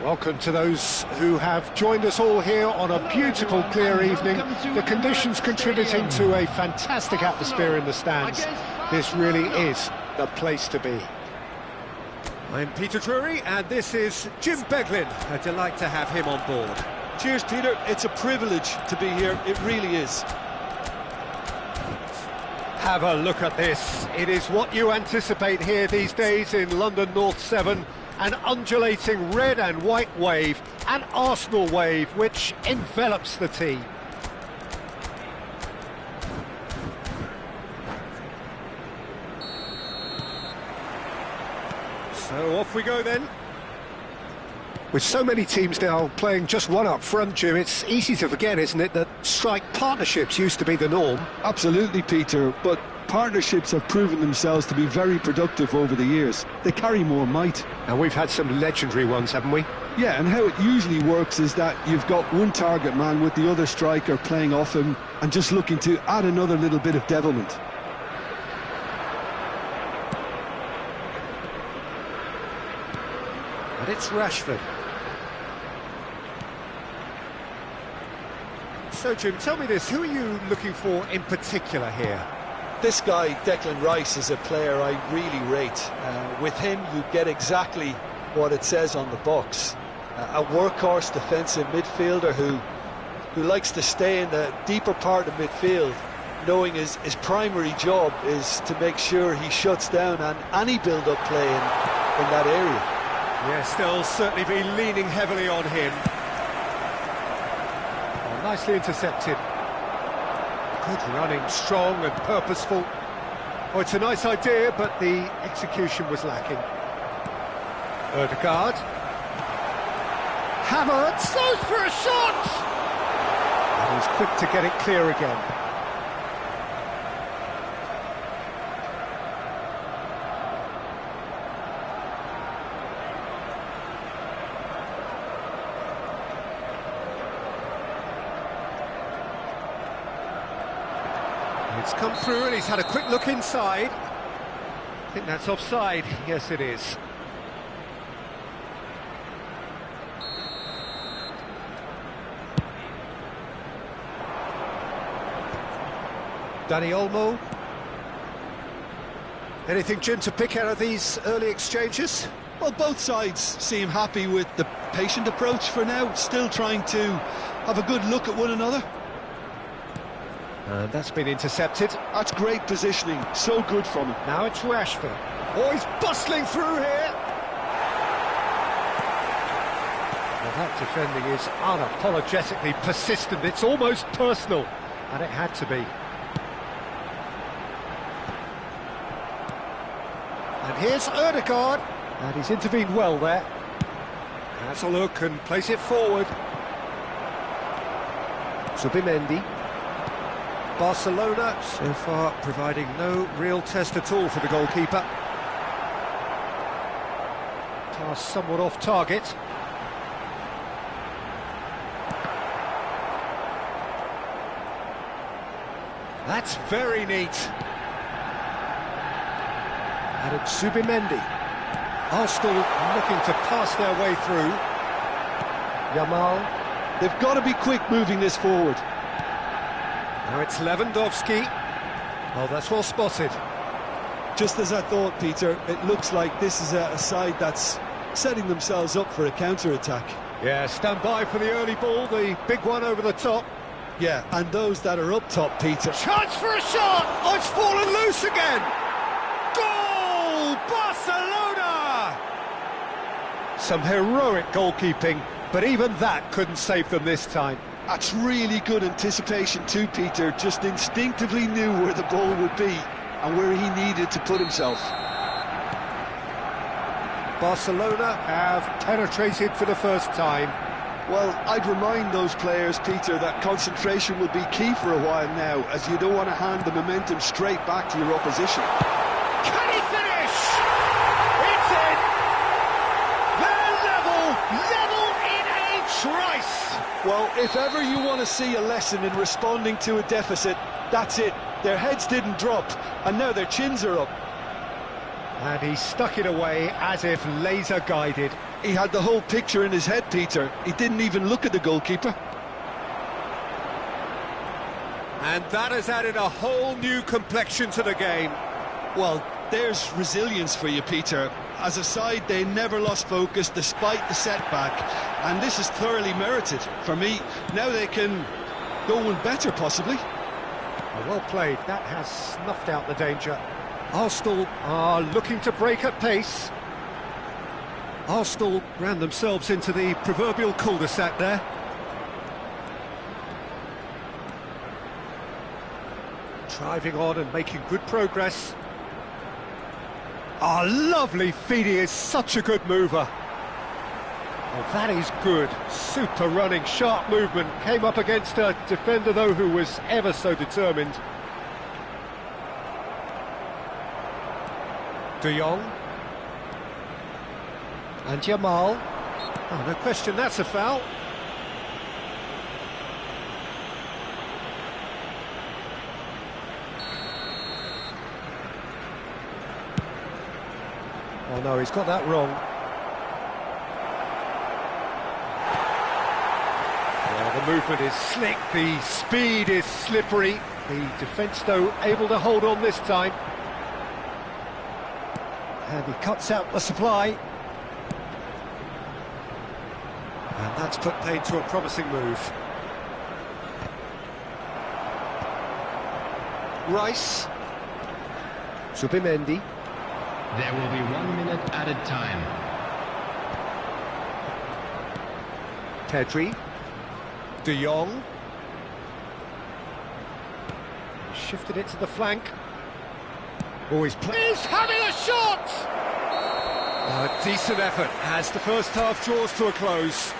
Welcome to those who have joined us all here on a beautiful, clear evening. The conditions contributing to a fantastic atmosphere in the stands. This really is the place to be. I'm Peter Drury, and this is Jim Beglin. A delight to have him on board. Cheers, Peter. It's a privilege to be here. It really is. Have a look at this. It is what you anticipate here these days in London North 7. An undulating red and white wave, an Arsenal wave, which envelops the team. So off we go then. With so many teams now playing just one up front, Jim, it's easy to forget, isn't it, that strike partnerships used to be the norm? Absolutely, Peter, but partnerships have proven themselves to be very productive over the years. They carry more might. And we've had some legendary ones, haven't we? Yeah, and how it usually works is that you've got one target man with the other striker playing off him and just looking to add another little bit of devilment. And it's Rashford. So, Jim, tell me this, who are you looking for in particular here? This guy, Declan Rice, is a player I really rate. With him, you get exactly what it says on the box. A workhorse defensive midfielder who likes to stay in the deeper part of midfield, knowing his primary job is to make sure he shuts down any build-up play in that area. Yes, they'll certainly be leaning heavily on him. Oh, nicely intercepted. Good running, strong and purposeful. Oh, it's a nice idea, but the execution was lacking. Ødegaard. Havertz goes for a shot! And he's quick to get it clear again. It's come through and he's had a quick look inside. I think that's offside. Yes, it is. Dani Olmo. Anything, Jim, to pick out of these early exchanges? Well, both sides seem happy with the patient approach for now, still trying to have a good look at one another. And that's been intercepted. That's great positioning, so good from him. Now it's Rashford. Oh, he's bustling through here. Well, that defending is unapologetically persistent. It's almost personal, and it had to be. And here's Ødegaard, and he's intervened well there. Has a look and plays it forward. Zubimendi. Barcelona so far providing no real test at all for the goalkeeper. Pass somewhat off target. That's very neat. And it's Zubimendi. Arsenal looking to pass their way through. Yamal. They've got to be quick moving this forward. Now it's Lewandowski. Oh, that's well spotted. Just as I thought, Peter, it looks like this is a side that's setting themselves up for a counter-attack. Yeah, stand by for the early ball, the big one over the top. Yeah, and those that are up top, Peter. Chance for a shot! Oh, it's fallen loose again! Goal! Barcelona! Some heroic goalkeeping, but even that couldn't save them this time. That's really good anticipation too, Peter. Just instinctively knew where the ball would be and where he needed to put himself. Barcelona have penetrated for the first time. Well, I'd remind those players, Peter, that concentration will be key for a while now, as you don't want to hand the momentum straight back to your opposition. Can he finish? It's in! They're level in a trice! Well, if ever you want to see a lesson in responding to a deficit, that's it. Their heads didn't drop, and now their chins are up. And he stuck it away as if laser guided. He had the whole picture in his head, Peter. He didn't even look at the goalkeeper. And that has added a whole new complexion to the game. Well, there's resilience for you, Peter. As a side, they never lost focus despite the setback, and this is thoroughly merited. For me, now they can go one better, possibly. Well played. That has snuffed out the danger. Arsenal are looking to break at pace. Arsenal ran themselves into the proverbial cul-de-sac there. Driving on and making good progress. Oh, lovely feed. He is such a good mover. Oh, that is good. Super running, sharp movement. Came up against a defender, though, who was ever so determined. De Jong. And Jamal. Oh, no question, that's a foul. Oh no, he's got that wrong. Well, the movement is slick, the speed is slippery. The defence, though, able to hold on this time. And he cuts out the supply. And that's put paid to a promising move. Rice. Zubimendi. There will be 1 minute added time. Pedri. De Jong. Shifted it to the flank. Oh, he's having a shot! A decent effort as the first half draws to a close.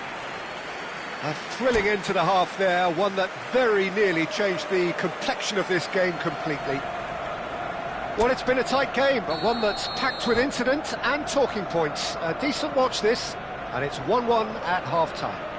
A thrilling end to the half there, one that very nearly changed the complexion of this game completely. Well, it's been a tight game, but one that's packed with incident and talking points. A decent watch this, and it's 1-1 at half-time.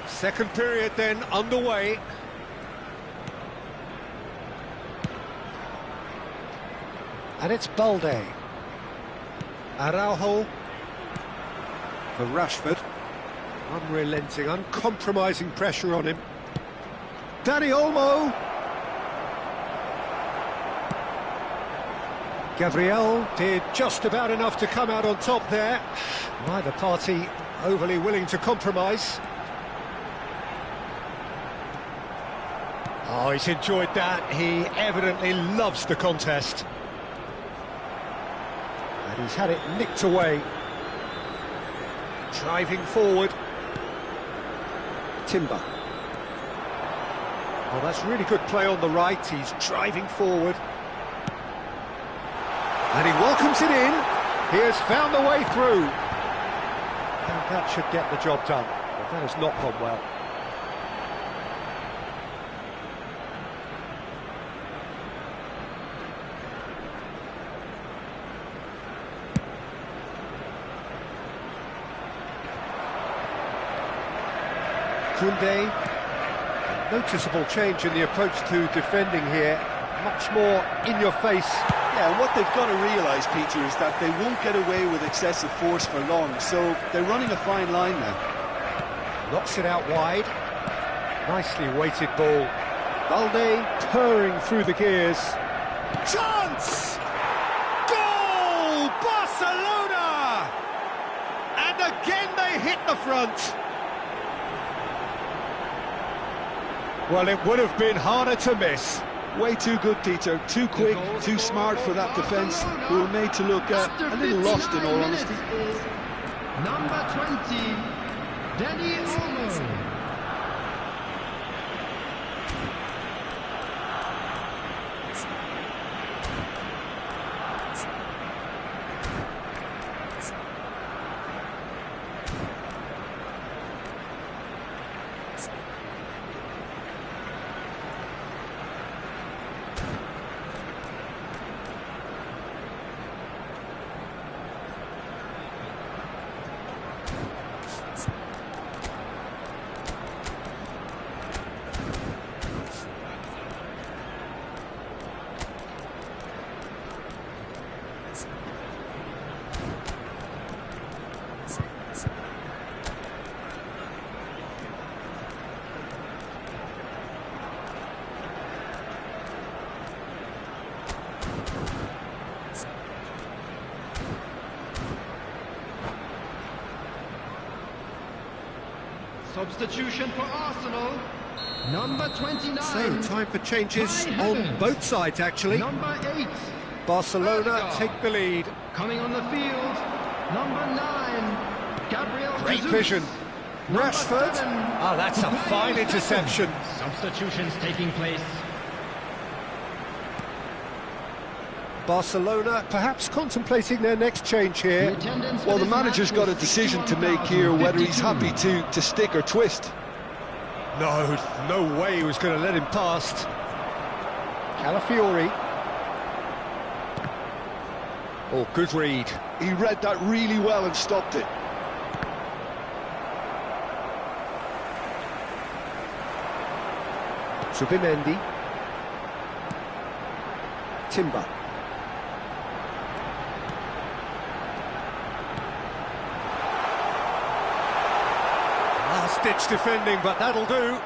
Second period then underway. And it's Balde. Araujo for Rashford. Unrelenting, uncompromising pressure on him. Dani Olmo. Gabriel did just about enough to come out on top there. Neither party overly willing to compromise. Oh, he's enjoyed that. He evidently loves the contest. And he's had it nicked away. Driving forward. Timber. Oh, that's really good play on the right. He's driving forward. And he welcomes it in. He has found the way through. And that should get the job done. But that has not gone well. Koundé, noticeable change in the approach to defending here, much more in your face. Yeah, and what they've got to realise, Peter, is that they won't get away with excessive force for long, so they're running a fine line now. Knocks it out wide. Nicely weighted ball. Balde purring through the gears. Chance! Goal! Barcelona! And again they hit the front. Well, it would have been harder to miss. Way too good, Peter. Too quick, too smart for that defence, who were made to look a little lost, in all honesty. Number 20, Danny Olmo. Substitution for Arsenal, number 29. So, time for changes on both sides, actually. Number 8. Barcelona take the lead. Coming on the field, number 9, Gabriel Great Jesus. vision. Rashford. Number 7, Ah, that's a fine interception. Substitutions taking place. Barcelona perhaps contemplating their next change here. Well, the manager's got a decision to make here, whether he's happy to stick or twist. No way he was going to let him past. Calafiori. Oh, good read. He read that really well and stopped it. Subimendi. Timber. Last-ditch defending, but that'll do.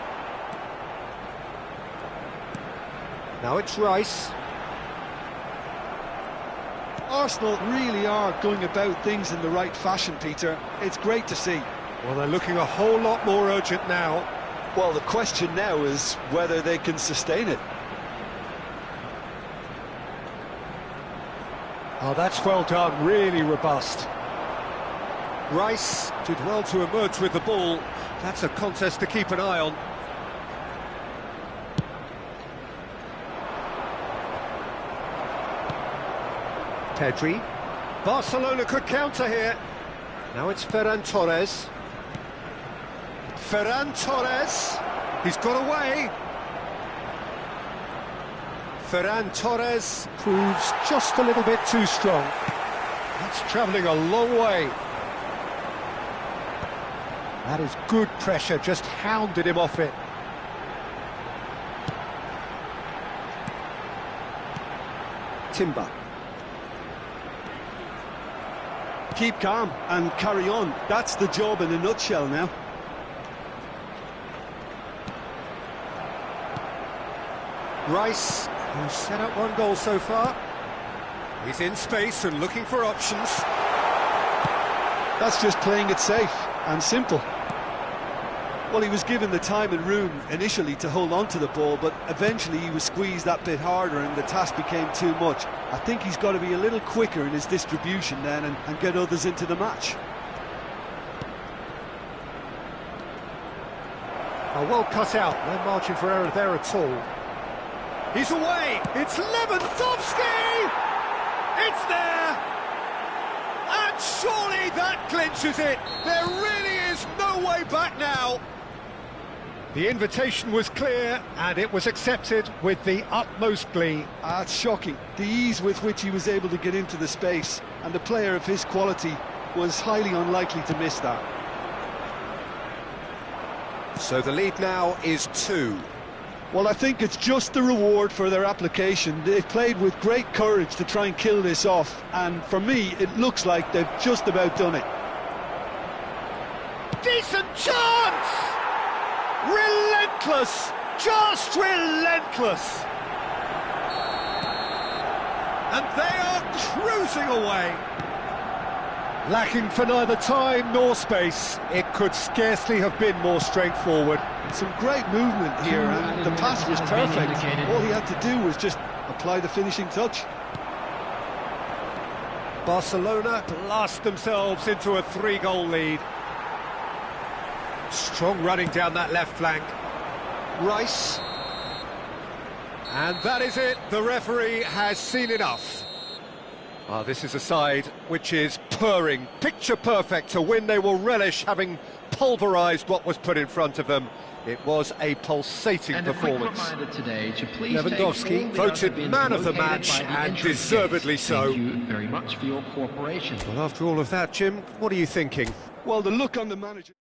Now it's Rice. Arsenal really are going about things in the right fashion, Peter. It's great to see. Well, they're looking a whole lot more urgent now. Well, the question now is whether they can sustain it. Oh, that's well done, really robust. Rice did well to emerge with the ball. That's a contest to keep an eye on. Pedri. Barcelona could counter here. Now it's Ferran Torres. Ferran Torres. He's got away. Ferran Torres proves just a little bit too strong. That's travelling a long way. That is good pressure, just hounded him off it. Timber. Keep calm and carry on. That's the job in a nutshell now. Rice, who's set up one goal so far. He's in space and looking for options. That's just playing it safe and simple. Well, he was given the time and room initially to hold on to the ball, but eventually he was squeezed that bit harder and the task became too much. I think he's got to be a little quicker in his distribution then and get others into the match. Oh, well cut out, no margin for error there at all. He's away, it's Lewandowski! It's there! And surely that clinches it! There really is no way back now! The invitation was clear, and it was accepted with the utmost glee. It's shocking, the ease with which he was able to get into the space, and the player of his quality was highly unlikely to miss that. So the lead now is 2. Well, I think it's just the reward for their application. They've played with great courage to try and kill this off, and for me, it looks like they've just about done it. Decent chance! Relentless! Just relentless! And they are cruising away. Lacking for neither time nor space, it could scarcely have been more straightforward. Some great movement here, and the pass was perfect. All he had to do was just apply the finishing touch. Barcelona blast themselves into a 3-goal lead. Strong running down that left flank. Rice. And that is it. The referee has seen enough. This is a side which is purring, picture perfect to win. They will relish having pulverised what was put in front of them. It was a pulsating performance. Lewandowski voted man of the match, and deservedly so. Thank you very much for your cooperation. Well, after all of that, Jim, what are you thinking? Well, the look on the manager...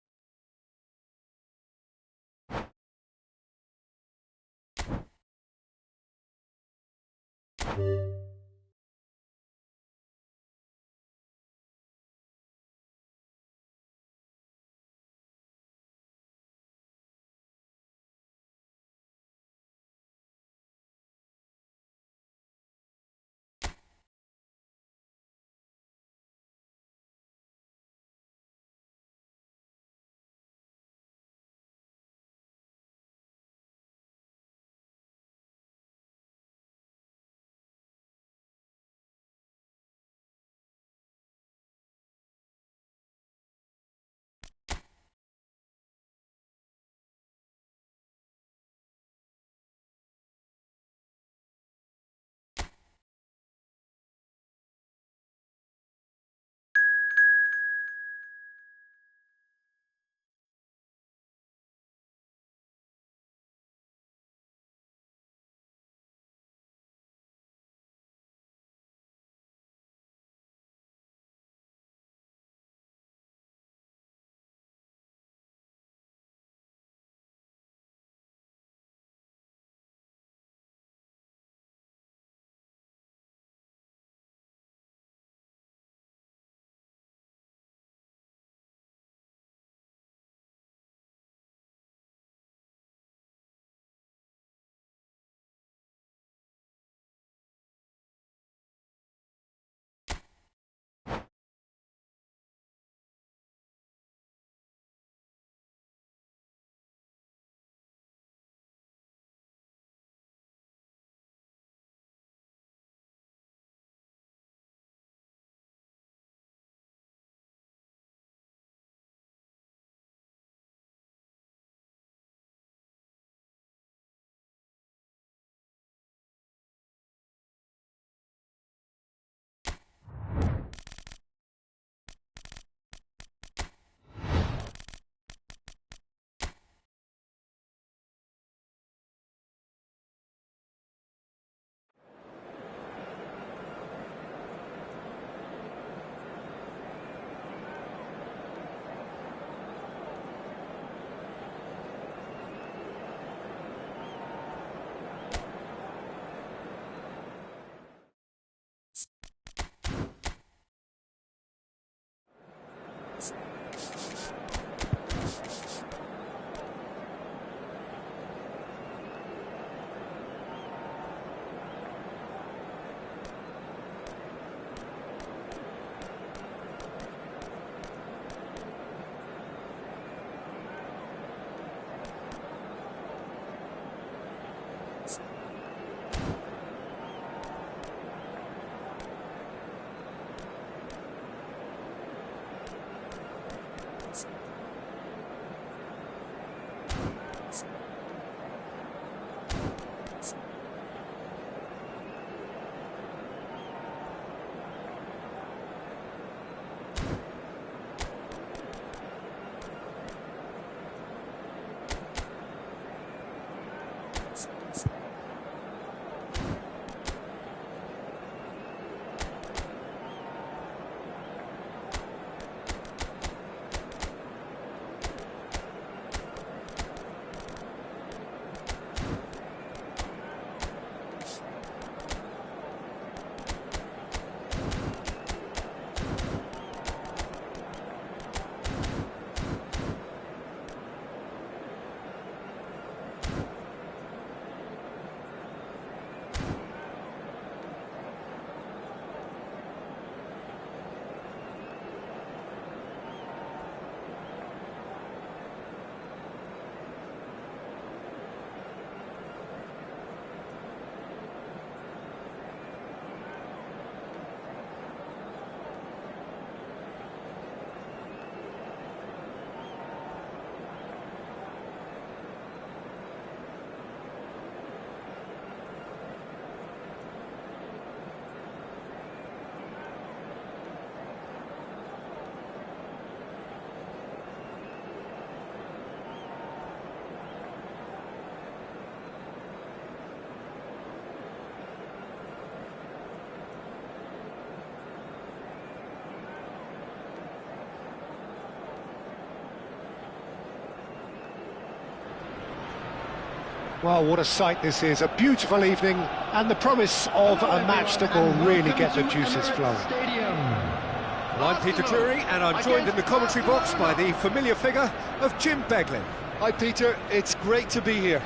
Well, what a sight this is. A beautiful evening and the promise of a match that will really get the juices flowing. Well, I'm Peter Drury, and I'm joined in the commentary box by the familiar figure of Jim Beglin. Hi Peter, it's great to be here.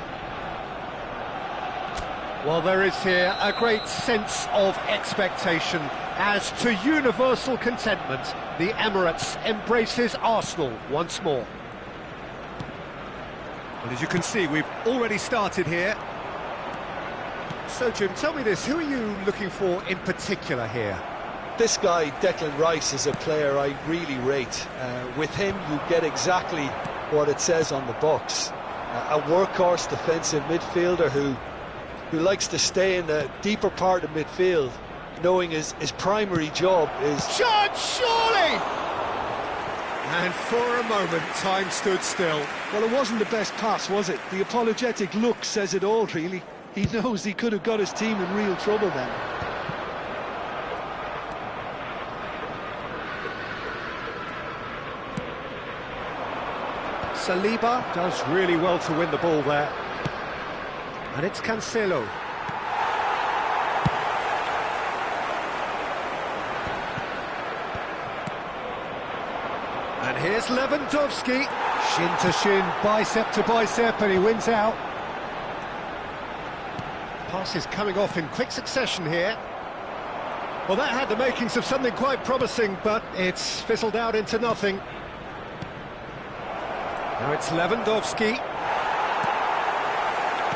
Well, there is here a great sense of expectation as to universal contentment. The Emirates embraces Arsenal once more. Well, as you can see, we've already started here. So, Jim, tell me this, who are you looking for in particular here? This guy, Declan Rice, is a player I really rate. With him, you get exactly what it says on the box. A workhorse defensive midfielder who likes to stay in the deeper part of midfield, knowing his primary job is... Shot, surely! And for a moment, time stood still. Well, it wasn't the best pass, was it? The apologetic look says it all, really. He knows he could have got his team in real trouble then. Saliba does really well to win the ball there. And it's Cancelo. And here's Lewandowski. Shin to shin, bicep to bicep, and he wins out. Passes coming off in quick succession here. Well, that had the makings of something quite promising, but it's fizzled out into nothing. Now it's Lewandowski.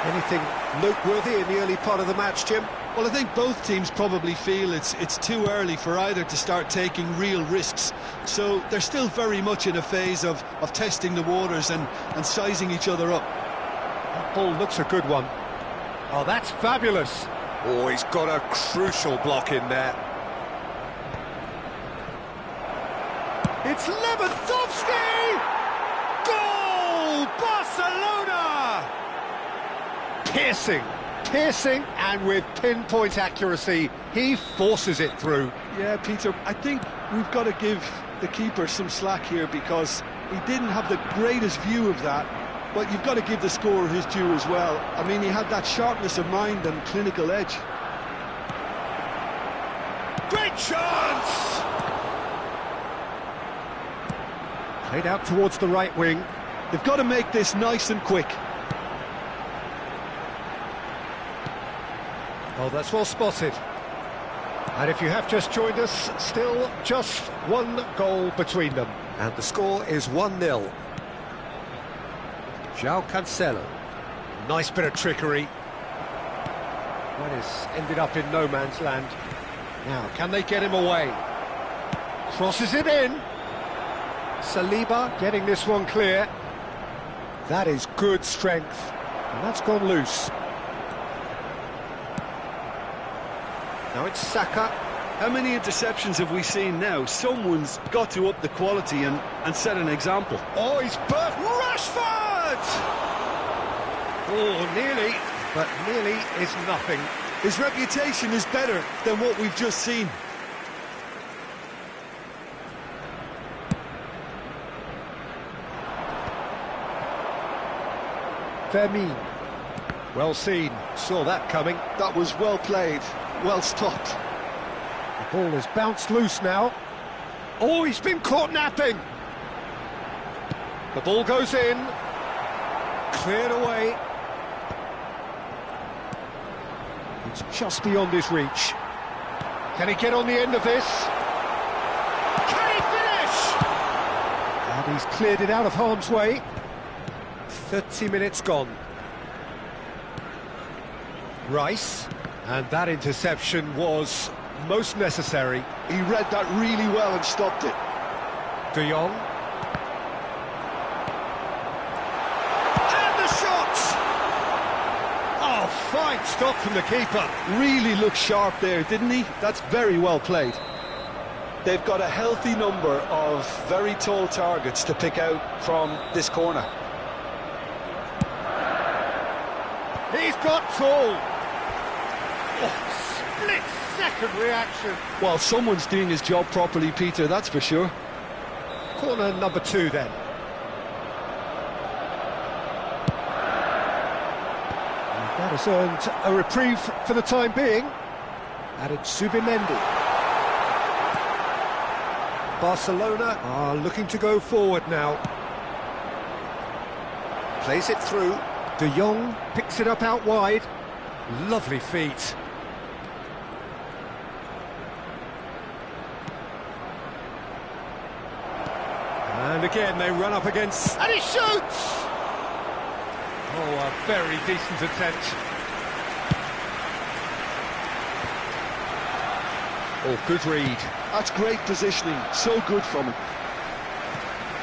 Anything noteworthy in the early part of the match, Jim? Well, I think both teams probably feel it's too early for either to start taking real risks. So they're still very much in a phase of testing the waters and sizing each other up. That ball looks a good one. Oh, that's fabulous. Oh, he's got a crucial block in there. It's Lewandowski! Goal! Barcelona! Piercing, and with pinpoint accuracy, he forces it through. Yeah, Peter, I think we've got to give the keeper some slack here because he didn't have the greatest view of that, but you've got to give the scorer his due as well. I mean, he had that sharpness of mind and clinical edge. Great chance! Played out towards the right wing. They've got to make this nice and quick. Oh, that's well spotted. And if you have just joined us, still just one goal between them. And the score is 1-0. João Cancelo. Nice bit of trickery. That has ended up in no man's land. Now, can they get him away? Crosses it in. Saliba getting this one clear. That is good strength. And that's gone loose. Now it's Saka. How many interceptions have we seen now? Someone's got to up the quality and set an example. Oh, he's burst. Rashford! Oh, nearly, but nearly is nothing. His reputation is better than what we've just seen. Fermin. Well seen. Saw that coming. That was well played, well stopped. The ball has bounced loose now. Oh, he's been caught napping. The ball goes in. Cleared away. It's just beyond his reach. Can he get on the end of this? Can he finish? And he's cleared it out of harm's way. 30 minutes gone. Rice, and that interception was most necessary. He read that really well and stopped it. De Jong. And the shot! Oh, fine stop from the keeper. Really looked sharp there, didn't he? That's very well played. They've got a healthy number of very tall targets to pick out from this corner. He's got tall. Oh, split-second reaction. Well, someone's doing his job properly, Peter, that's for sure. Corner number 2 then. Has earned a reprieve for the time being. And it's Zubimendi. Barcelona are looking to go forward now. Plays it through. De Jong picks it up out wide. Lovely feet. And again they run up against... And he shoots! Oh, a very decent attempt. Oh, good read. That's great positioning, so good from him.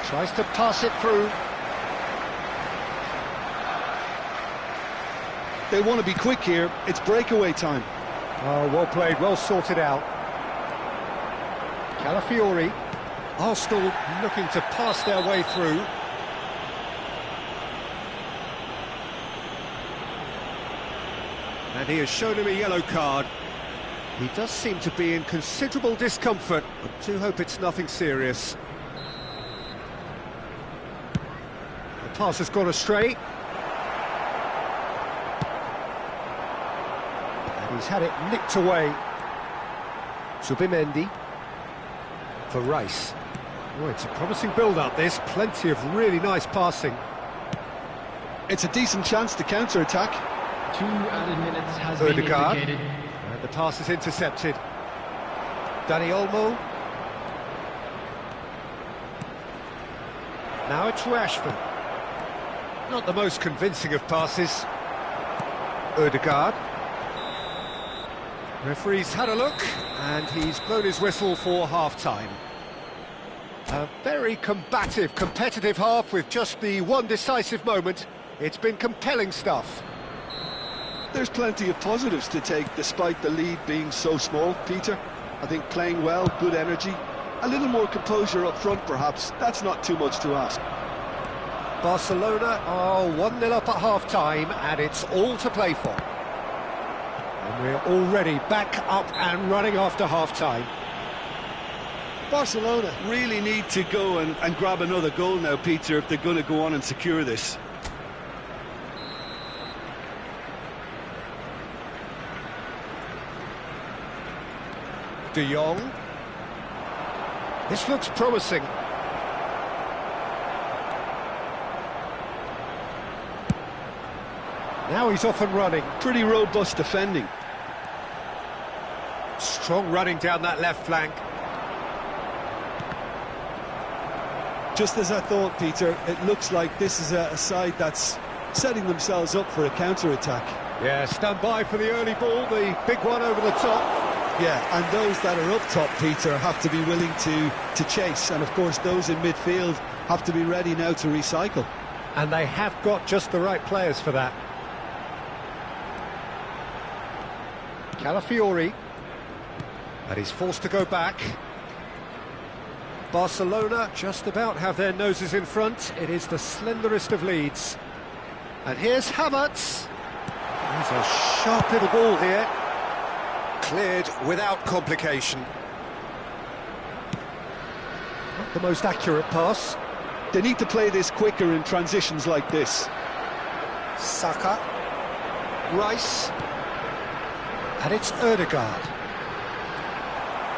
Tries to pass it through. They want to be quick here, it's breakaway time. Oh, well played, well sorted out. Calafiori. Arsenal looking to pass their way through. And he has shown him a yellow card. He does seem to be in considerable discomfort. I do hope it's nothing serious. The pass has gone astray. And he's had it nicked away. Zubimendi for Rice. Oh, it's a promising build-up, this. Plenty of really nice passing. It's a decent chance to counter-attack. 2 added minutes has been Ødegaard. indicated. And the pass is intercepted. Dani Olmo. Now it's Rashford. Not the most convincing of passes. Ødegaard. Referee's had a look, and he's blown his whistle for half-time. A very combative, competitive half with just the one decisive moment. It's been compelling stuff. There's plenty of positives to take despite the lead being so small, Peter. I think playing well, good energy, a little more composure up front perhaps, that's not too much to ask. Barcelona are 1-0 up at half-time, and it's all to play for. And we're already back up and running after half-time. Barcelona really need to go and grab another goal now, Peter, if they're going to go on and secure this. De Jong. This looks promising. Now he's off and running. Pretty robust defending. Strong running down that left flank. Just as I thought, Peter, it looks like this is a side that's setting themselves up for a counter-attack. Yeah, stand by for the early ball, the big one over the top. Yeah, and those that are up top, Peter, have to be willing to chase. And, of course, those in midfield have to be ready now to recycle. And they have got just the right players for that. Calafiori. And he's forced to go back. Barcelona just about have their noses in front. It is the slenderest of leads. And here's Havertz. There's a sharp little ball here. Cleared without complication. Not the most accurate pass. They need to play this quicker in transitions like this. Saka. Rice. And it's Ødegaard.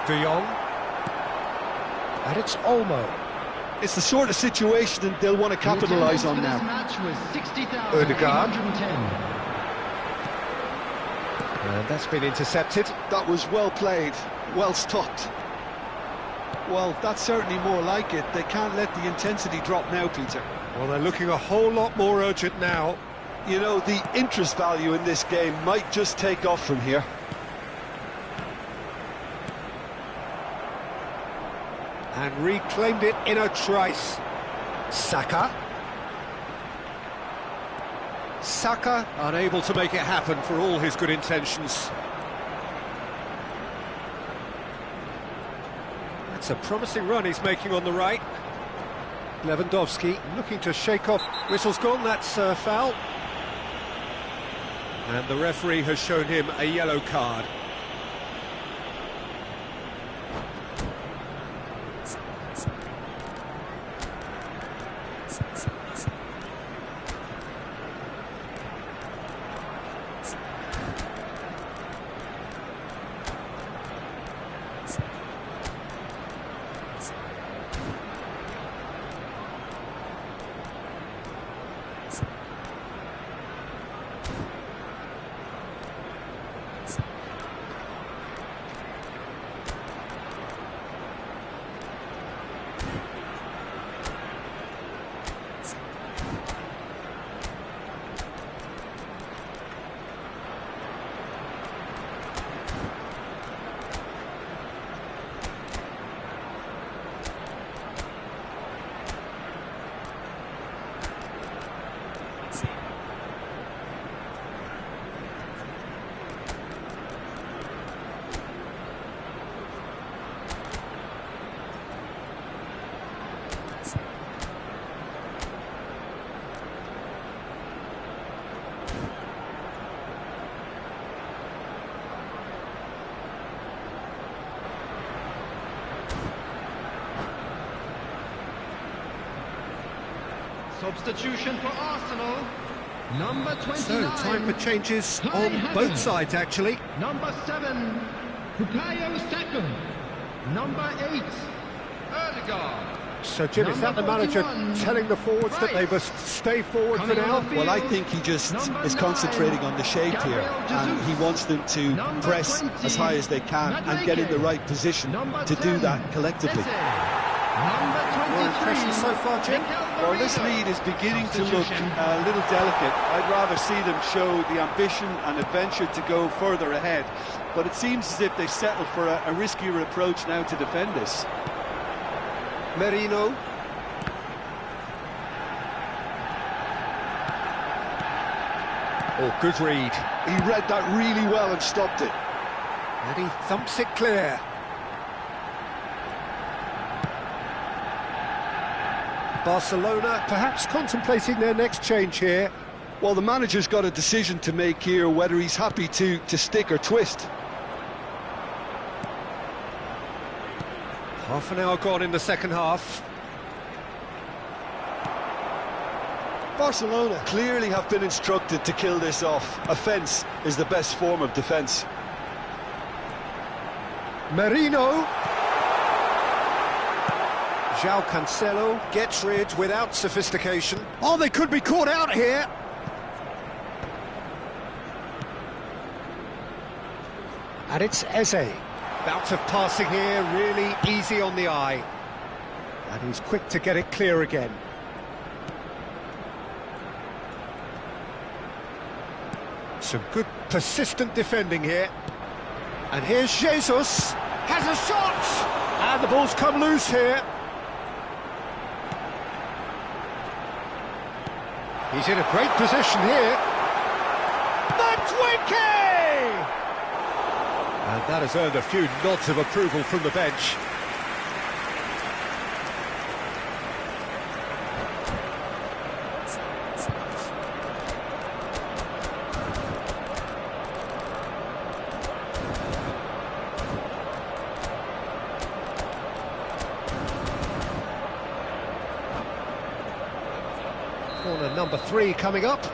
De Jong. And it's Olmo. It's the sort of situation that they'll want to capitalise on now. Ødegaard. And that's been intercepted. That was well played, well stopped. Well, that's certainly more like it. They can't let the intensity drop now, Peter. Well, they're looking a whole lot more urgent now. You know, the interest value in this game might just take off from here. And reclaimed it in a trice. Saka. Saka unable to make it happen for all his good intentions. That's a promising run he's making on the right. Lewandowski looking to shake off. Whistle's gone, that's a foul. And the referee has shown him a yellow card. Substitution for Arsenal. Number 29. So, time for changes on both sides, actually. Number 7, Bukayo Saka. Number 8, Erdegaard. So, Jim, is that the manager telling the forwards that they must stay forward for now? Well, I think he just is concentrating on the shape here, and he wants them to press as high as they can and get in the right position to do that collectively. Your impression so far, Jim? Well, this lead is beginning to look a little delicate. I'd rather see them show the ambition and adventure to go further ahead. But it seems as if they settle for a riskier approach now to defend this. Merino. Oh, good read. He read that really well and stopped it. And he thumps it clear. Barcelona perhaps contemplating their next change here. Well, the manager's got a decision to make here, whether he's happy to stick or twist. Half an hour gone in the second half. Barcelona clearly have been instructed to kill this off. Offence is the best form of defence. Merino. João Cancelo gets rid without sophistication. Oh, they could be caught out here. And it's Eze. Bout of passing here, really easy on the eye. And he's quick to get it clear again. Some good persistent defending here. And here's Jesus. Has a shot! And the ball's come loose here. He's in a great position here. And that has earned a few nods of approval from the bench. Corner number 3 coming up.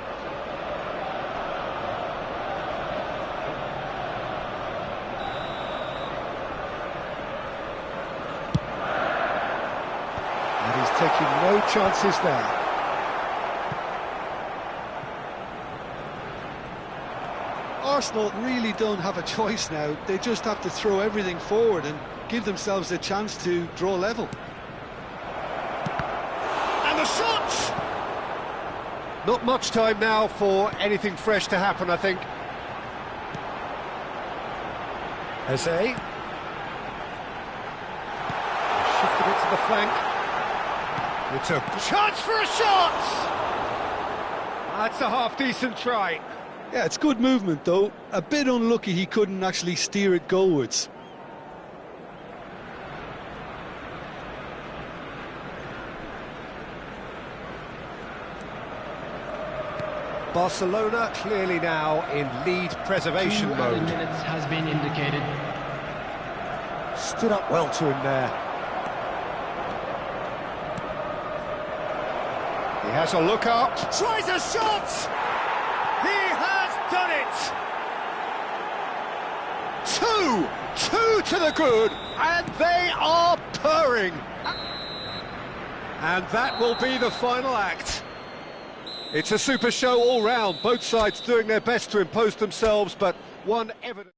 Taking no chances there. Arsenal really don't have a choice now. They just have to throw everything forward and give themselves a chance to draw level. And the shot! Not much time now for anything fresh to happen, I think. Eze. Shifted it to the flank. It's a chance for a shot! That's a half-decent try. Yeah, it's good movement, though. A bit unlucky he couldn't actually steer it goalwards. Barcelona clearly now in lead preservation mode. 2 minutes has been indicated. Stood up well to him there. He has a look up, tries a shot! He has done it! Two to the good, and they are purring. And that will be the final act. It's a super show all round, both sides doing their best to impose themselves, but one evident...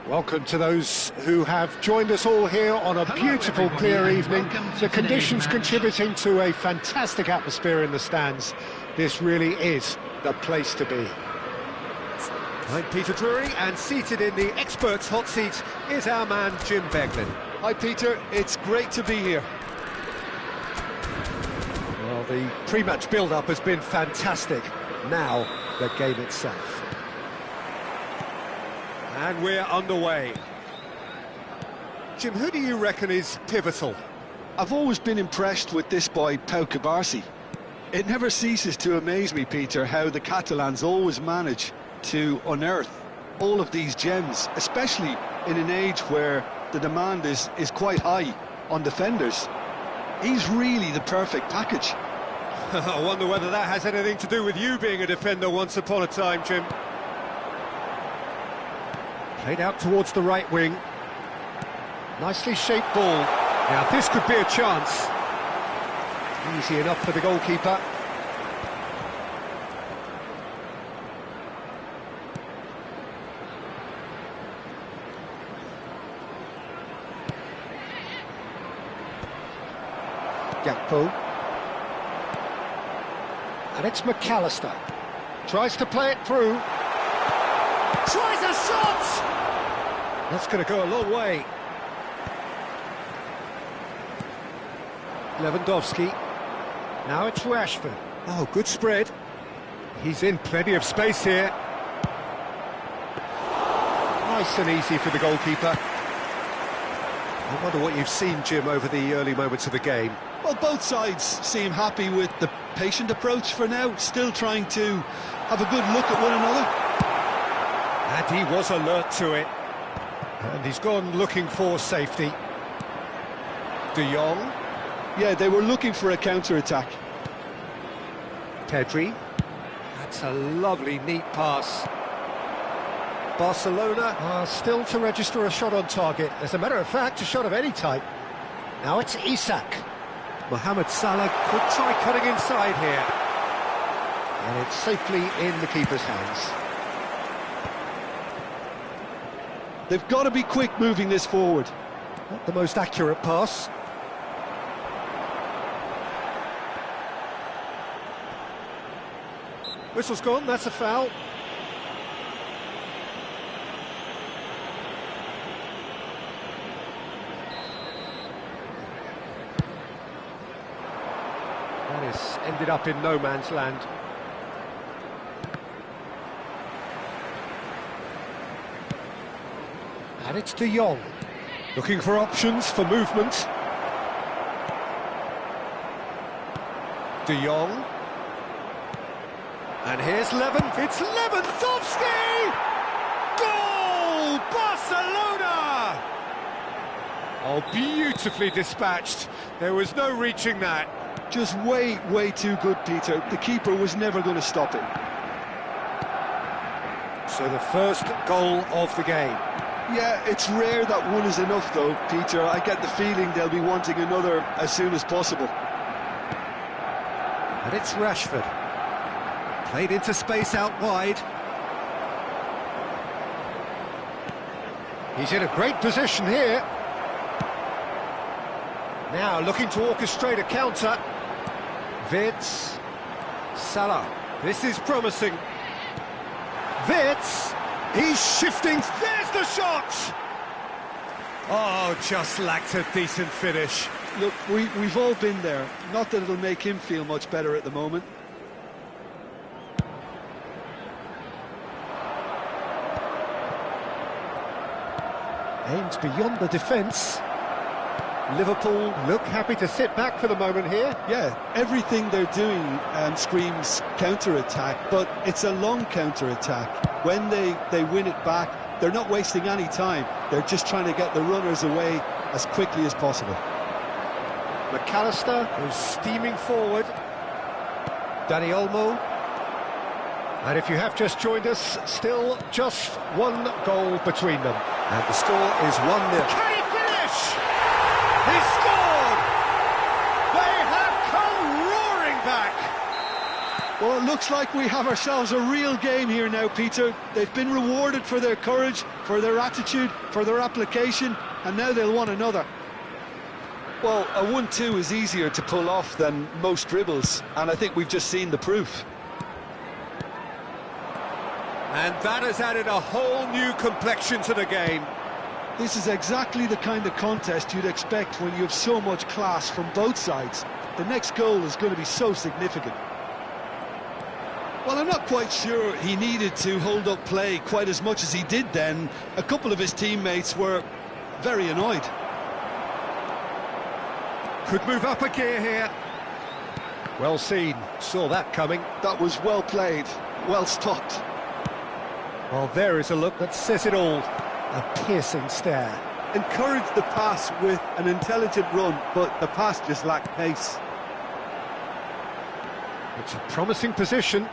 Welcome to those who have joined us all here on a beautiful, clear evening. The conditions contributing to a fantastic atmosphere in the stands. This really is the place to be. I'm Peter Drury, and seated in the experts' hot seat is our man Jim Beglin. Hi Peter, it's great to be here. Well, the pre-match build-up has been fantastic. Now, the game itself. And we're underway. Jim, who do you reckon is pivotal? I've always been impressed with this boy, Pau Cubarsí. It never ceases to amaze me, Peter, how the Catalans always manage to unearth all of these gems, especially in an age where the demand is quite high on defenders. He's really the perfect package. I wonder whether that has anything to do with you being a defender once upon a time, Jim. Played out towards the right wing. Nicely shaped ball. Now this could be a chance. Easy enough for the goalkeeper. Gakpo. And it's McAllister. Tries to play it through. Tries a shot! That's going to go a long way. Lewandowski. Now it's Rashford. Oh, good spread. He's in plenty of space here. Nice and easy for the goalkeeper. I wonder what you've seen, Jim, over the early moments of the game. Well, both sides seem happy with the patient approach for now, still trying to have a good look at one another. And he was alert to it. And he's gone looking for safety. De Jong. Yeah, they were looking for a counter-attack. Pedri. That's a lovely, neat pass. Barcelona are still to register a shot on target. As a matter of fact, a shot of any type. Now it's Isak. Mohamed Salah could try cutting inside here. And it's safely in the keeper's hands. They've got to be quick moving this forward. Not the most accurate pass. Whistle's gone, that's a foul. That is ended up in no man's land. And it's De Jong. Looking for options for movement. De Jong. And here's it's Lewandowski! Goal! Barcelona! Oh, beautifully dispatched. There was no reaching that. Just way too good, Peter. The keeper was never going to stop it. So the first goal of the game. Yeah, it's rare that one is enough, though, Peter. I get the feeling they'll be wanting another as soon as possible. And it's Rashford. Played into space out wide. He's in a great position here. Now looking to orchestrate a counter. Vitz. Salah. This is promising. Vitz. He's shifting. There's the shot! Oh, just lacked a decent finish. Look, we've all been there. Not that it'll make him feel much better at the moment. Aims beyond the defence. Liverpool look happy to sit back for the moment here. Yeah, everything they're doing screams counter-attack, but it's a long counter-attack. When they win it back, they're not wasting any time. They're just trying to get the runners away as quickly as possible. McAllister goes steaming forward. Dani Olmo. And if you have just joined us, still just one goal between them. And the score is 1-0. Can he finish? He scored! They have come roaring back! Well, it looks like we have ourselves a real game here now, Peter. They've been rewarded for their courage, for their attitude, for their application, and now they'll want another. Well, a 1-2 is easier to pull off than most dribbles, and I think we've just seen the proof. And that has added a whole new complexion to the game. This is exactly the kind of contest you'd expect when you have so much class from both sides. The next goal is going to be so significant. Well, I'm not quite sure he needed to hold up play quite as much as he did then. A couple of his teammates were very annoyed. Could move up a gear here. Well seen, saw that coming. That was well played, well stopped. Well, there is a look that says it all. A piercing stare. Encouraged the pass with an intelligent run, but the pass just lacked pace. It's a promising position.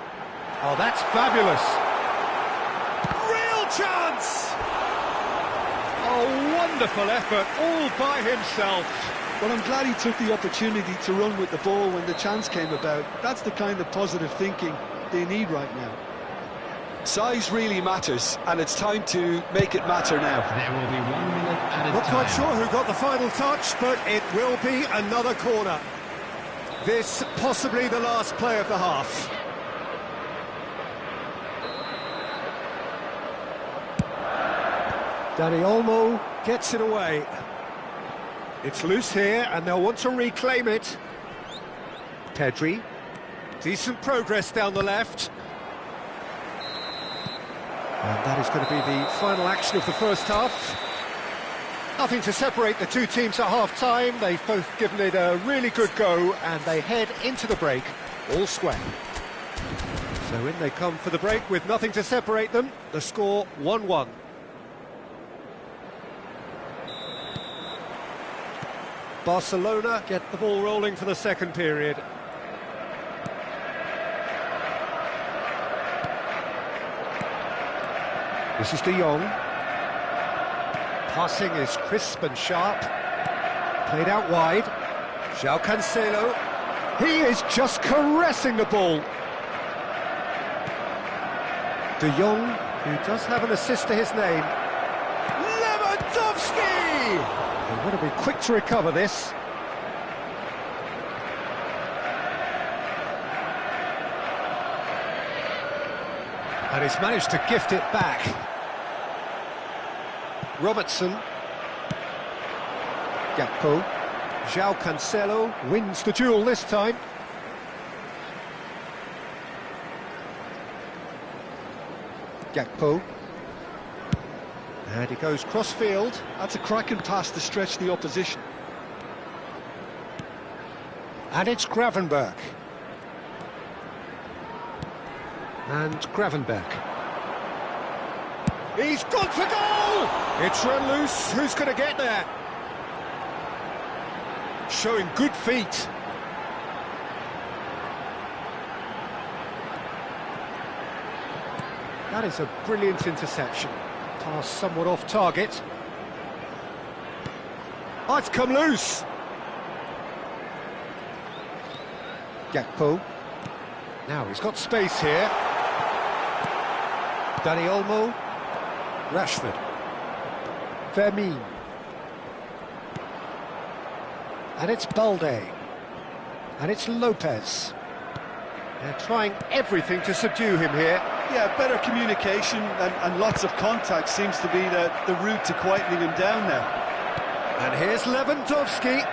Oh, that's fabulous. Real chance! Oh, wonderful effort, all by himself. Well, I'm glad he took the opportunity to run with the ball when the chance came about. That's the kind of positive thinking they need right now. Size really matters, and it's time to make it matter now. There will be 1 minute added Not time. quite sure who got the final touch, but it will be another corner. This possibly the last play of the half. Dani Olmo gets it away. It's loose here, and they'll want to reclaim it. Pedri. Decent progress down the left. And that is going to be the final action of the first half. Nothing to separate the two teams at half-time. They've both given it a really good go, and they head into the break all square. So in they come for the break with nothing to separate them. The score 1-1. Barcelona get the ball rolling for the second period. This is De Jong. Passing is crisp and sharp. Played out wide. João Cancelo. He is just caressing the ball. De Jong, who does have an assist to his name. Lewandowski! They want to be quick to recover this. And he's managed to gift it back. Robertson. Gakpo. João Cancelo wins the duel this time. Gakpo. And he goes cross-field. That's a cracking pass to stretch the opposition. And it's Gravenberch. And Gravenberch. He's gone for goal! It's run loose. Who's going to get there? Showing good feet. That is a brilliant interception. Pass somewhat off target. Oh, it's come loose. Gakpo. Now he's got space here. Dani Olmo. Rashford. Vermeer. And it's Balde. And it's Lopez. They're trying everything to subdue him here. Yeah, better communication and lots of contact seems to be the route to quietening him down now. And here's Lewandowski.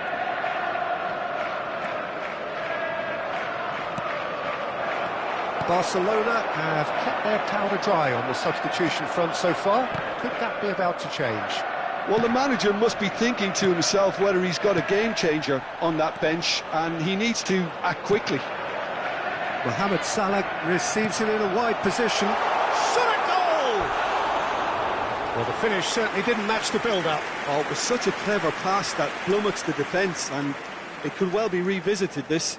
Barcelona have kept their powder dry on the substitution front so far. Could that be about to change? Well, the manager must be thinking to himself whether he's got a game changer on that bench, and he needs to act quickly. Mohamed Salah receives it in a wide position. Shot at goal! Well, the finish certainly didn't match the build-up. Oh, it was such a clever pass that flummoxed the defence, and it could well be revisited, this.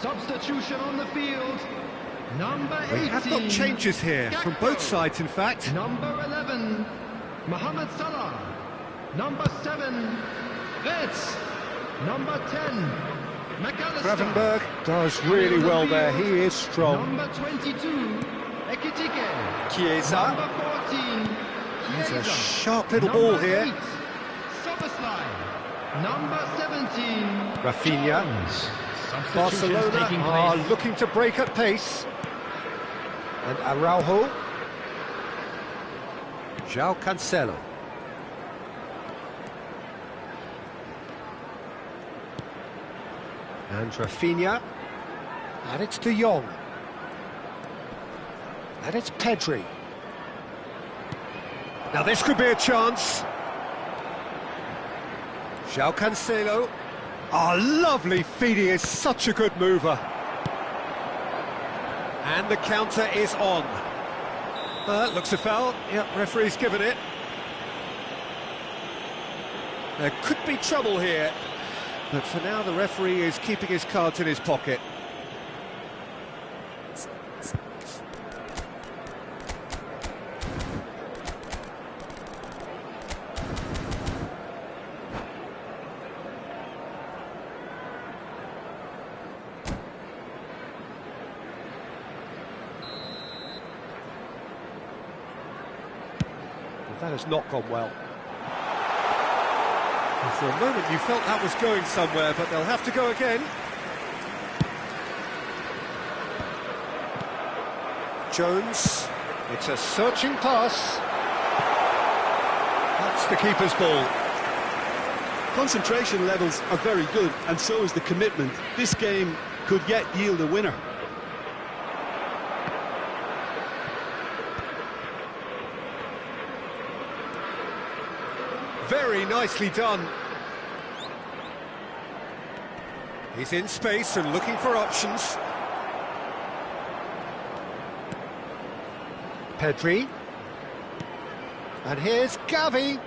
Substitution on the field. Number 18. We have got changes here Gakpo. from both sides, in fact. Number 11, Mohamed Salah. Number 7, Reds. Number 10, McAllister. Gravenberch does really well there. He is strong. Number 22, Ekitike. Chiesa. Number 14, There's a Chiesa. sharp little Number ball here. 8, Soboslai. Number 17, Rafinha. Jones. Barcelona are looking to break at pace. And Araujo. João Cancelo. And Rafinha. And it's De Jong. And it's Pedri. Now this could be a chance. João Cancelo. Oh, lovely feed, he is such a good mover. And the counter is on. Looks a foul. Yep, referee's given it. There could be trouble here. But for now, the referee is keeping his cards in his pocket. That has not gone well. And for a moment you felt that was going somewhere, but they'll have to go again. Jones, it's a searching pass. That's the keeper's ball. Concentration levels are very good, and so is the commitment. This game could yet yield a winner. Very nicely done. He's in space and looking for options. Pedri. And here's Gavi.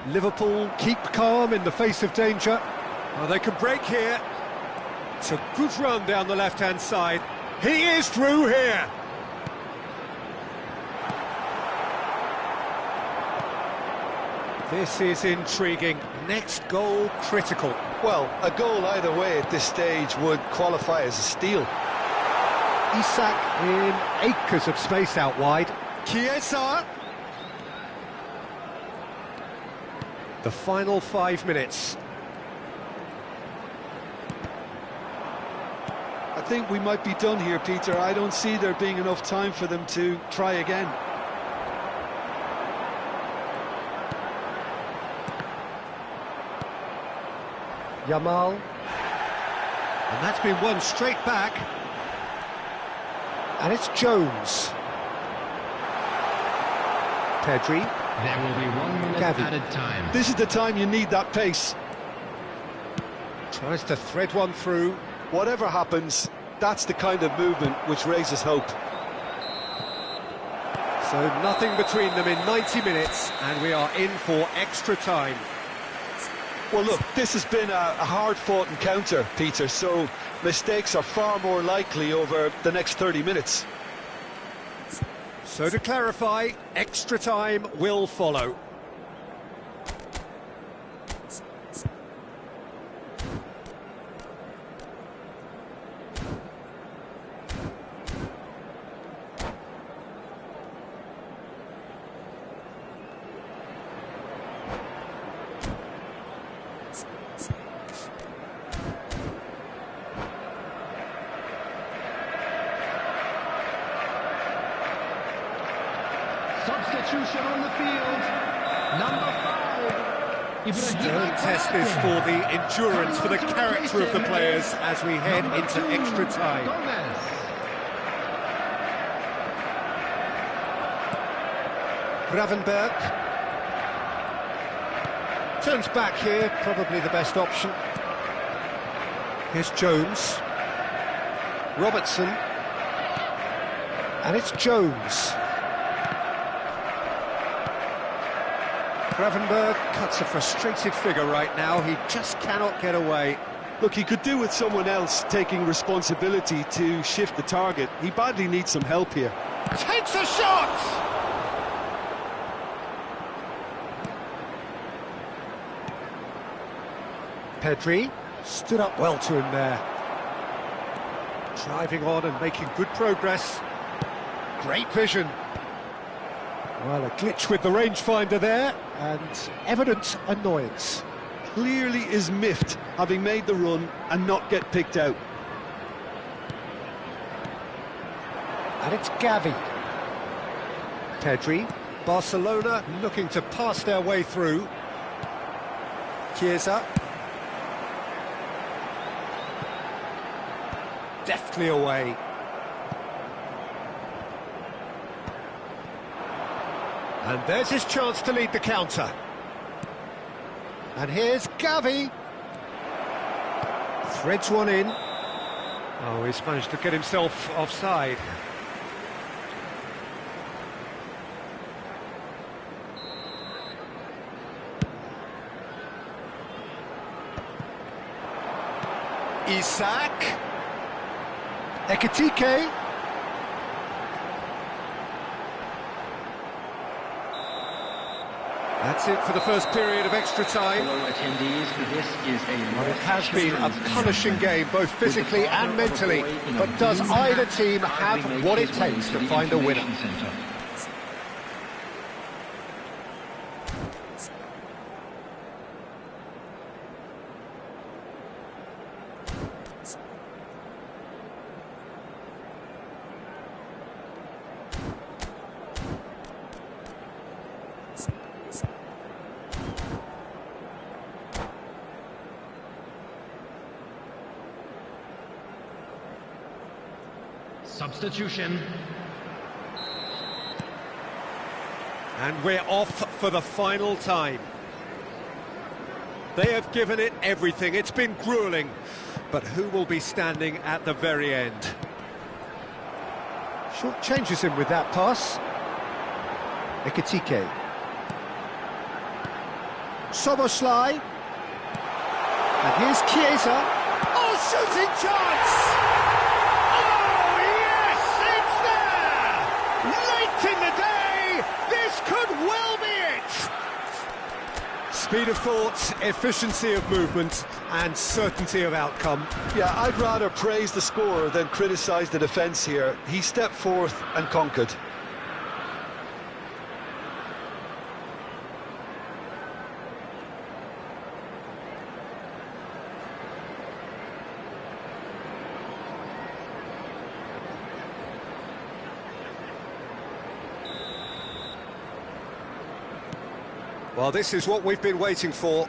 Liverpool keep calm in the face of danger. Oh, they can break here. It's a good run down the left-hand side. He is through here. This is intriguing. Next goal critical. Well, a goal either way at this stage would qualify as a steal. Isak in acres of space out wide. Chiesa. The final 5 minutes. I think we might be done here, Peter. I don't see there being enough time for them to try again. Yamal. And that's been won straight back. And it's Jones. Pedri. There will be 1 minute Gavi. added time. This is the time you need that pace. Tries to thread one through. Whatever happens, that's the kind of movement which raises hope. So nothing between them in 90 minutes, and we are in for extra time. Well, look, this has been a hard-fought encounter, Peter, so mistakes are far more likely over the next 30 minutes. So to clarify, extra time will follow. Substitution on the field. Number 5. Stern test this for the endurance, for the character of the players as we head into extra time. Gomez. Gravenberg. Turns back here, probably the best option. Here's Jones. Robertson. And it's Jones. Gravenberg cuts a frustrated figure right now. He just cannot get away. Look, he could do with someone else taking responsibility to shift the target. He badly needs some help here. Takes a shot! Pedri stood up well to him there. Driving on and making good progress. Great vision. Well, a glitch with the rangefinder there, and evident annoyance. Clearly is miffed, having made the run and not get picked out. And it's Gavi. Pedri. Barcelona looking to pass their way through. Chiesa. Deftly away. And there's his chance to lead the counter. And here's Gavi. Threads one in. Oh, he's managed to get himself offside. Isak. Ekitike. That's it for the first period of extra time. Hello attendees, this is a It has been a punishing game, both physically and mentally, but does either team have what it takes to find a winner? Substitution. And we're off for the final time. They have given it everything. It's been grueling. But who will be standing at the very end? Short changes him with that pass. Ekitike. Soboslai. And here's Chiesa. Oh, shooting chance! Oh, yes, it's there! Late in the day, this could well be it! Speed of thought, efficiency of movement, and certainty of outcome. Yeah, I'd rather praise the scorer than criticise the defence here. He stepped forth and conquered. Well, this is what we've been waiting for.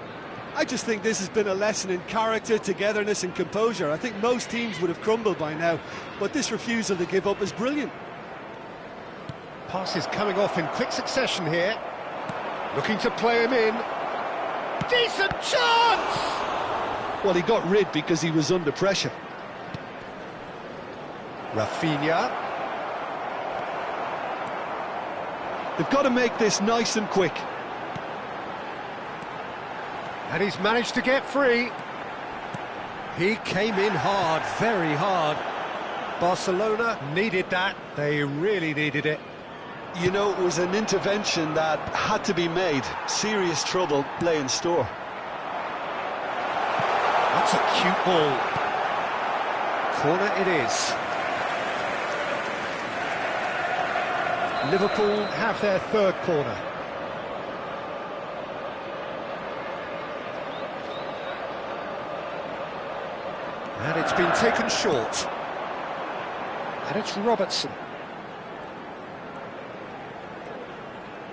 I just think this has been a lesson in character, togetherness and composure. I think most teams would have crumbled by now, but this refusal to give up is brilliant. Passes coming off in quick succession here. Looking to play him in. Decent chance! Well, he got rid because he was under pressure. Rafinha. They've got to make this nice and quick. And he's managed to get free. He came in hard, very hard. Barcelona needed that. They really needed it. You know, it was an intervention that had to be made. Serious trouble lay in store. That's a cute ball. Corner it is. Liverpool have their third corner. And it's been taken short. And it's Robertson.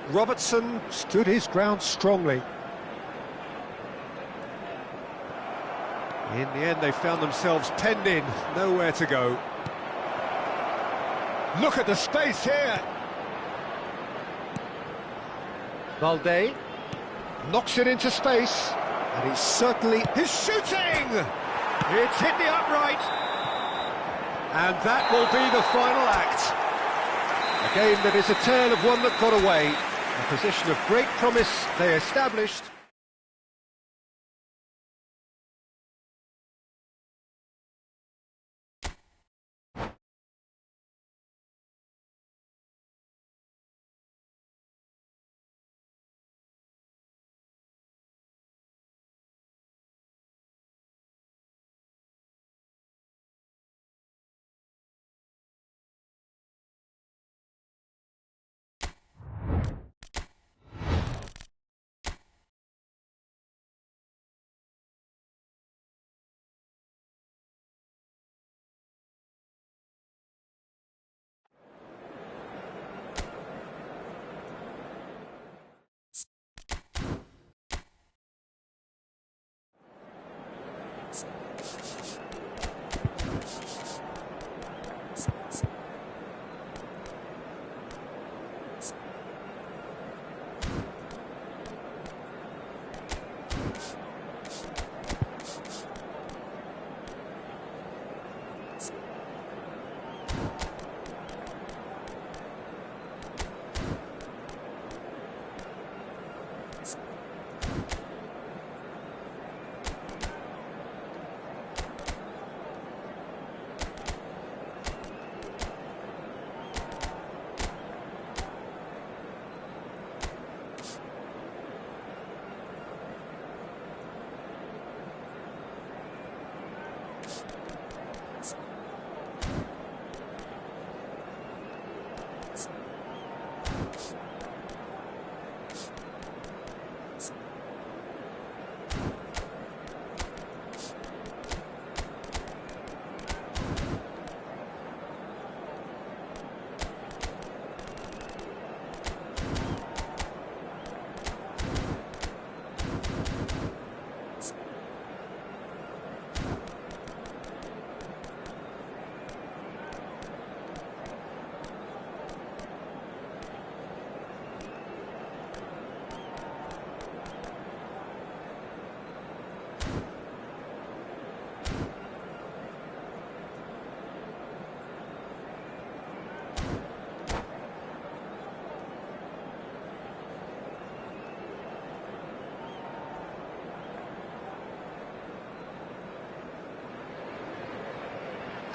Robertson stood his ground strongly. In the end, they found themselves penned in, nowhere to go. Look at the space here. Valde knocks it into space. And he's certainly... He's shooting! It's hit the upright. And that will be the final act. A game that is a tale of one that got away. A position of great promise they established.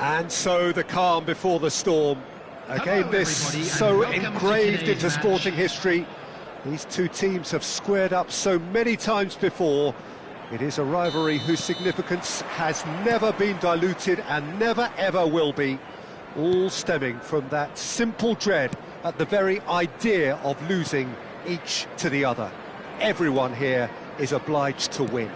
And so the calm before the storm. Again, this everybody, so and welcome to engraved today's into match. sporting history. These two teams have squared up so many times before. It is a rivalry whose significance has never been diluted and never ever will be. All stemming from that simple dread at the very idea of losing each to the other. Everyone here is obliged to win.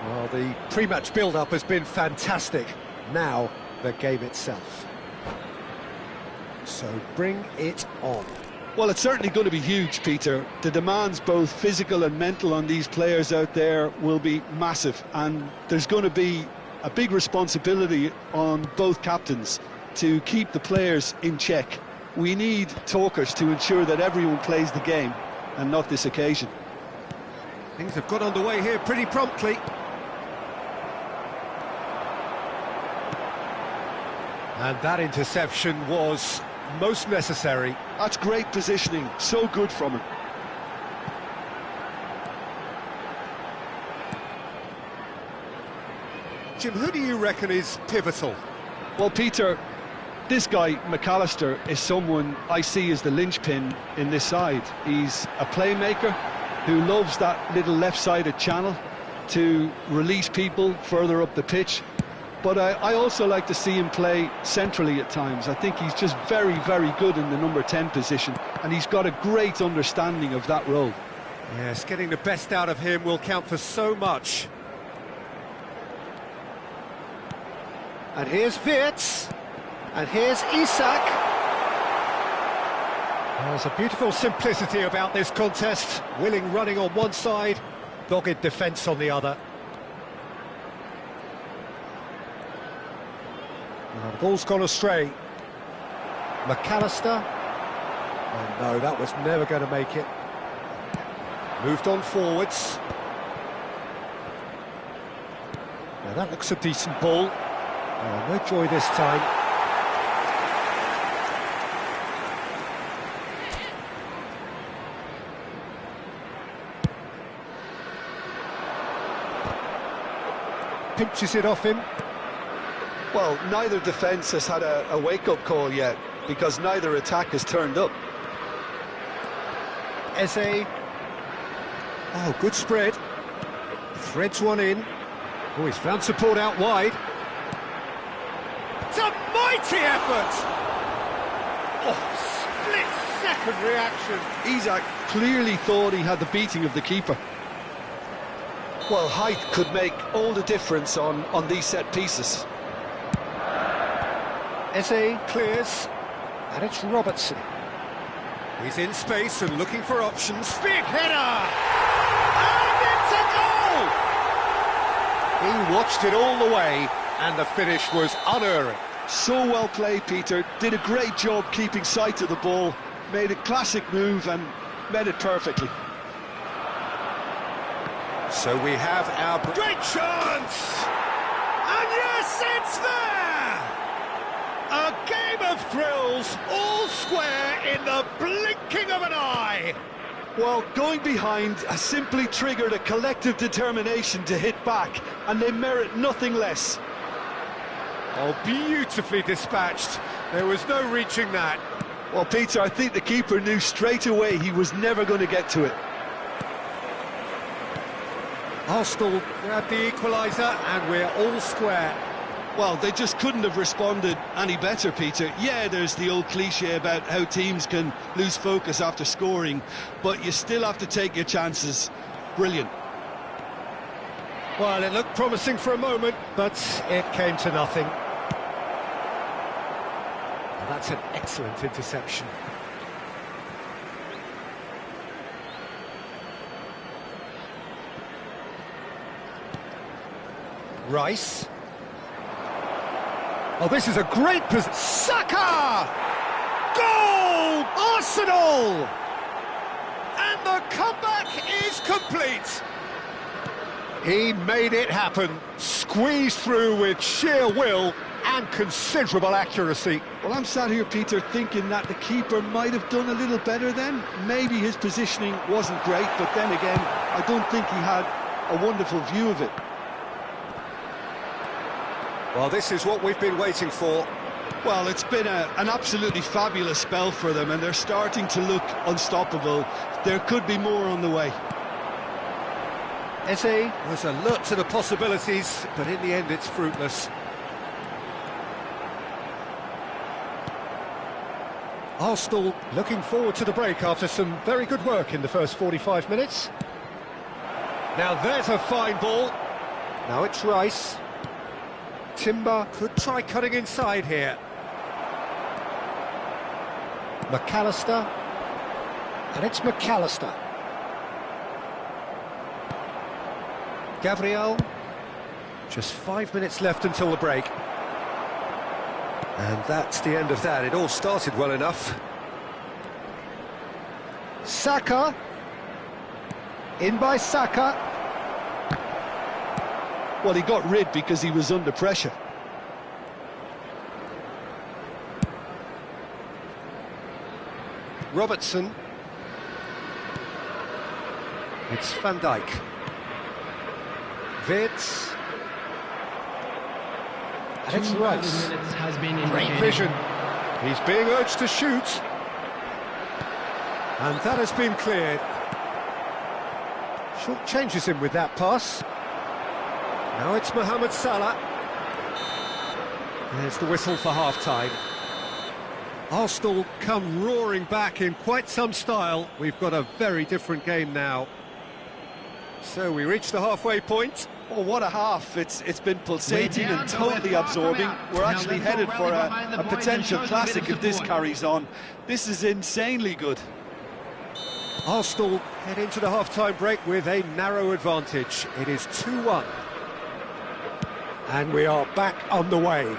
Well, the pre-match build-up has been fantastic. Now, the game itself. So bring it on. Well, it's certainly going to be huge, Peter. The demands, both physical and mental, on these players out there will be massive, and there's going to be a big responsibility on both captains to keep the players in check. We need talkers to ensure that everyone plays the game, and not this occasion. Things have got underway here pretty promptly. And that interception was most necessary. That's great positioning, so good from him. Jim, who do you reckon is pivotal? Well, Peter, this guy, McAllister, is someone I see as the linchpin in this side. He's a playmaker who loves that little left-sided channel to release people further up the pitch. But I also like to see him play centrally at times. I think he's just very, very good in the number 10 position, and he's got a great understanding of that role. Yes, getting the best out of him will count for so much. And here's Wirtz, and here's Isak. There's a beautiful simplicity about this contest. Willing running on one side, dogged defence on the other. The ball's gone astray. McAllister. Oh no, that was never going to make it. Moved on forwards. Now that looks a decent ball. Oh, no joy this time. Pinches it off him. Well, neither defence has had a wake-up call yet, because neither attack has turned up. Eze. Oh, good spread. Threads one in. Oh, he's found support out wide. It's a mighty effort! Oh, split-second reaction. Isak clearly thought he had the beating of the keeper. Well, height could make all the difference on these set pieces. Eze clears, and it's Robertson. He's in space and looking for options. Big header! And it's a goal! He watched it all the way, and the finish was unerring. So well played, Peter. Did a great job keeping sight of the ball, made a classic move and met it perfectly. So we have our great chance! And yes, it's there! A game of thrills, all square in the blinking of an eye. Well, going behind has simply triggered a collective determination to hit back, and they merit nothing less. Oh, beautifully dispatched. There was no reaching that. Well, Peter, I think the keeper knew straight away he was never going to get to it. Arsenal grab the equaliser, and we're all square. Well, they just couldn't have responded any better, Peter. Yeah, there's the old cliche about how teams can lose focus after scoring, but you still have to take your chances. Brilliant. Well, it looked promising for a moment, but it came to nothing. And that's an excellent interception. Rice. Oh, this is a great position. Saka! Goal! Arsenal! And the comeback is complete. He made it happen. Squeezed through with sheer will and considerable accuracy. Well, I'm sat here, Peter, thinking that the keeper might have done a little better then. Maybe his positioning wasn't great, but then again, I don't think he had a wonderful view of it. Well, this is what we've been waiting for. Well, it's been an absolutely fabulous spell for them, and they're starting to look unstoppable. There could be more on the way. Eze was alert to the possibilities, but in the end it's fruitless. Arsenal looking forward to the break after some very good work in the first 45 minutes. Now there's a fine ball. Now it's Rice. Timber could try cutting inside here. McAllister. And it's McAllister. Gabriel. Just 5 minutes left until the break. And that's the end of that. It all started well enough. Saka. In by Saka. Well, he got rid because he was under pressure. Robertson. It's Van Dijk. Wirtz. And it's Rice. Great vision. He's being urged to shoot. And that has been cleared. Short changes him with that pass. Now it's Mohamed Salah. There's the whistle for half-time. Arsenal come roaring back in quite some style. We've got a very different game now. So we reach the halfway point. Oh, what a half. It's been pulsating and totally absorbing. We're actually headed for a potential classic if this carries on. This is insanely good. Arsenal head into the half-time break with a narrow advantage. It is 2-1. And we are back on the way.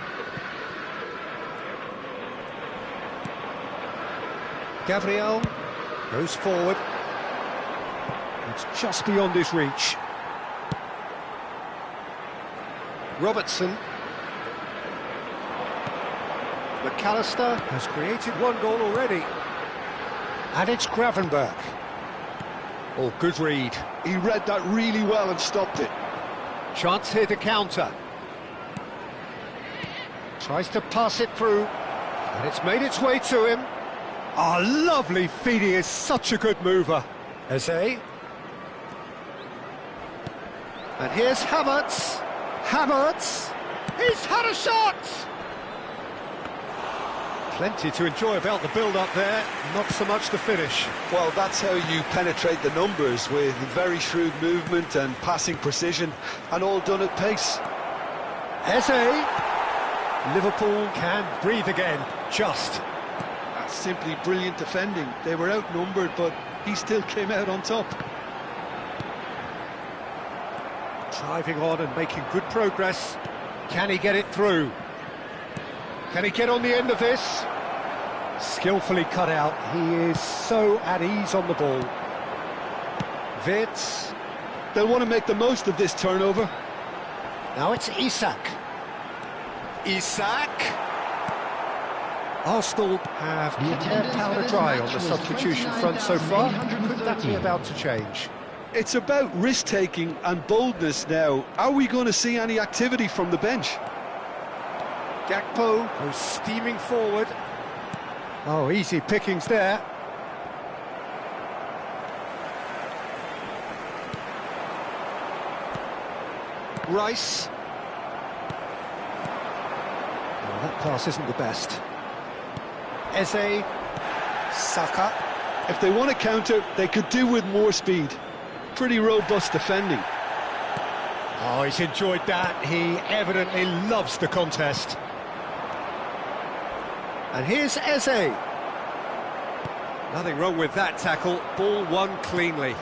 Gabriel goes forward. It's just beyond his reach. Robertson. McAllister has created one goal already. And it's Gravenberch. Oh, good read. He read that really well and stopped it. Chance here to counter. Tries to pass it through. And it's made its way to him. Ah, lovely feed. He is such a good mover. Eze. And here's Havertz. Havertz. He's had a shot! Plenty to enjoy about the build-up there, not so much the finish. Well, that's how you penetrate the numbers, with very shrewd movement and passing precision, and all done at pace. Eze. Liverpool can breathe again, just. That's simply brilliant defending. They were outnumbered, but he still came out on top. Driving on and making good progress. Can he get it through? Can he get on the end of this? Skillfully cut out. He is so at ease on the ball. Wirtz. They'll want to make the most of this turnover. Now it's Isak. Isak. Arsenal have kept their powder dry on the substitution front so far. Could that be about to change? It's about risk-taking and boldness now. Are we going to see any activity from the bench? Gakpo goes steaming forward. Oh, easy pickings there. Rice. Oh, that pass isn't the best. Eze. Saka. If they want to counter, they could do with more speed. Pretty robust defending. Oh, he's enjoyed that. He evidently loves the contest. And here's Eze. Nothing wrong with that tackle. Ball won cleanly.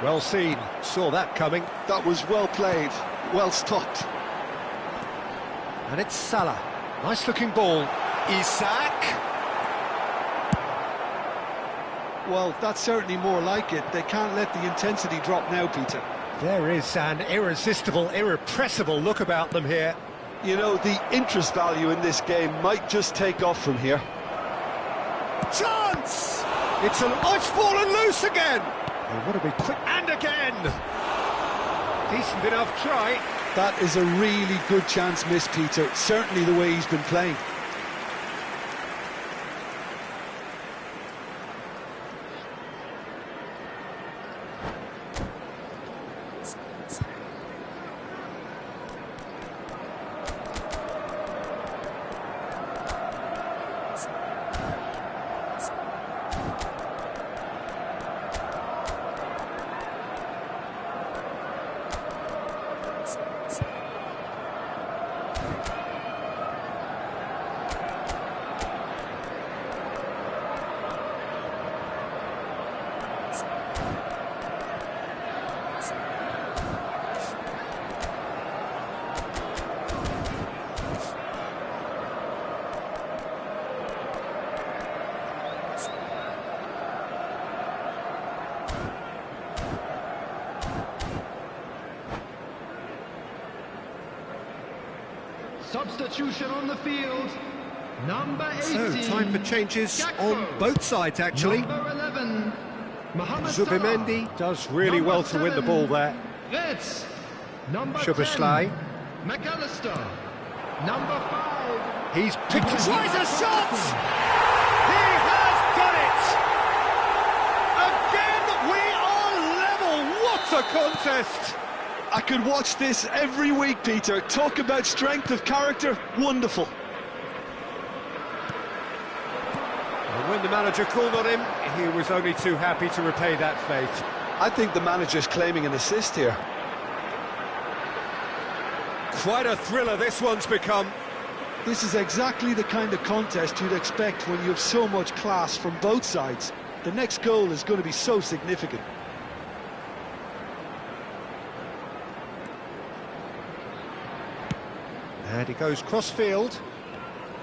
Well seen. Saw that coming. That was well played, well stopped. And it's Salah. Nice looking ball. Isak. Well, that's certainly more like it. They can't let the intensity drop now, Peter. There is an irresistible, irrepressible look about them here. You know, the interest value in this game might just take off from here. Chance! It's fallen loose again! They want to be quick, and again! Decent enough try. That is a really good chance missed, Peter. Certainly the way he's been playing. Substitution on the field, number 18. So, time for changes on both sides, actually. Number 11, Mohamed Zubimendi Salah. does really Number well to win the 7, ball there. Reds. Number Szoboszlai. 10, McAllister. Number 5. He's picked his tries a shot! He has done it! Again, we are level! What a contest! I could watch this every week, Peter. Talk about strength of character, wonderful. And when the manager called on him, he was only too happy to repay that fate. I think the manager's claiming an assist here. Quite a thriller this one's become. This is exactly the kind of contest you'd expect when you have so much class from both sides. The next goal is going to be so significant. And he goes cross-field.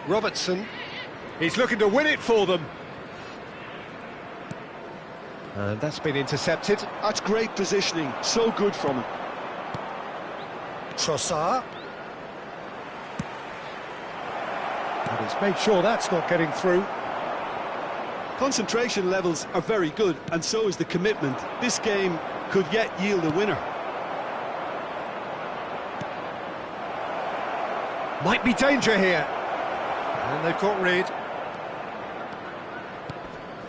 Robertson. He's looking to win it for them. And that's been intercepted. That's great positioning, so good from him. Trossard. And he's made sure that's not getting through. Concentration levels are very good, and so is the commitment. This game could yet yield a winner. Might be danger here. And they've got rid.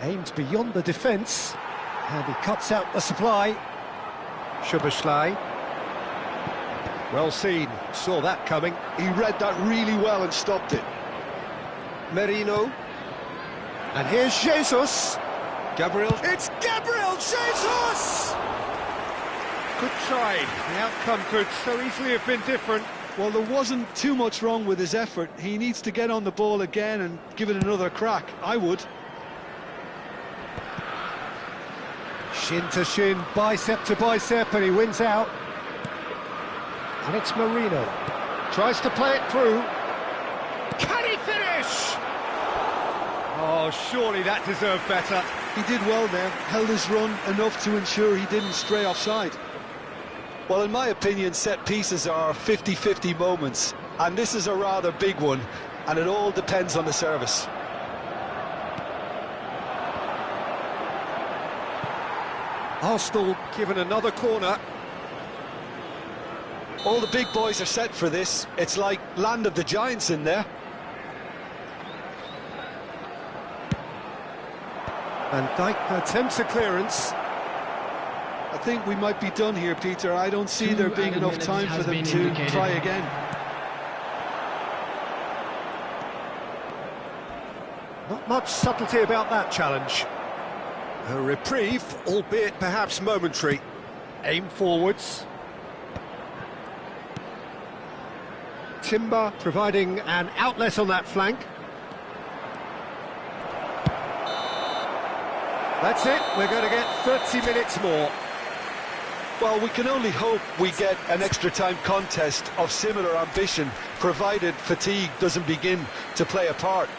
Aimed beyond the defence. And he cuts out the supply. Szoboszlai. Well seen. Saw that coming. He read that really well and stopped it. Merino. And here's Jesus. Gabriel. It's Gabriel Jesus! Good try. The outcome could so easily have been different. Well, there wasn't too much wrong with his effort. He needs to get on the ball again and give it another crack. I would. Shin to shin, bicep to bicep, and he wins out. And it's Marino. Tries to play it through. Can he finish? Oh, surely that deserved better. He did well there, held his run enough to ensure he didn't stray offside. Well, in my opinion, set pieces are 50-50 moments, and this is a rather big one, and it all depends on the service. Arsenal given another corner. All the big boys are set for this. It's like Land of the Giants in there. Van Dijk attempts a clearance. I think we might be done here, Peter. I don't see there being enough time for them to try again. Not much subtlety about that challenge. A reprieve, albeit perhaps momentary. Aim forwards. Timber providing an outlet on that flank. That's it, we're going to get 30 minutes more. Well, we can only hope we get an extra time contest of similar ambition, provided fatigue doesn't begin to play a part.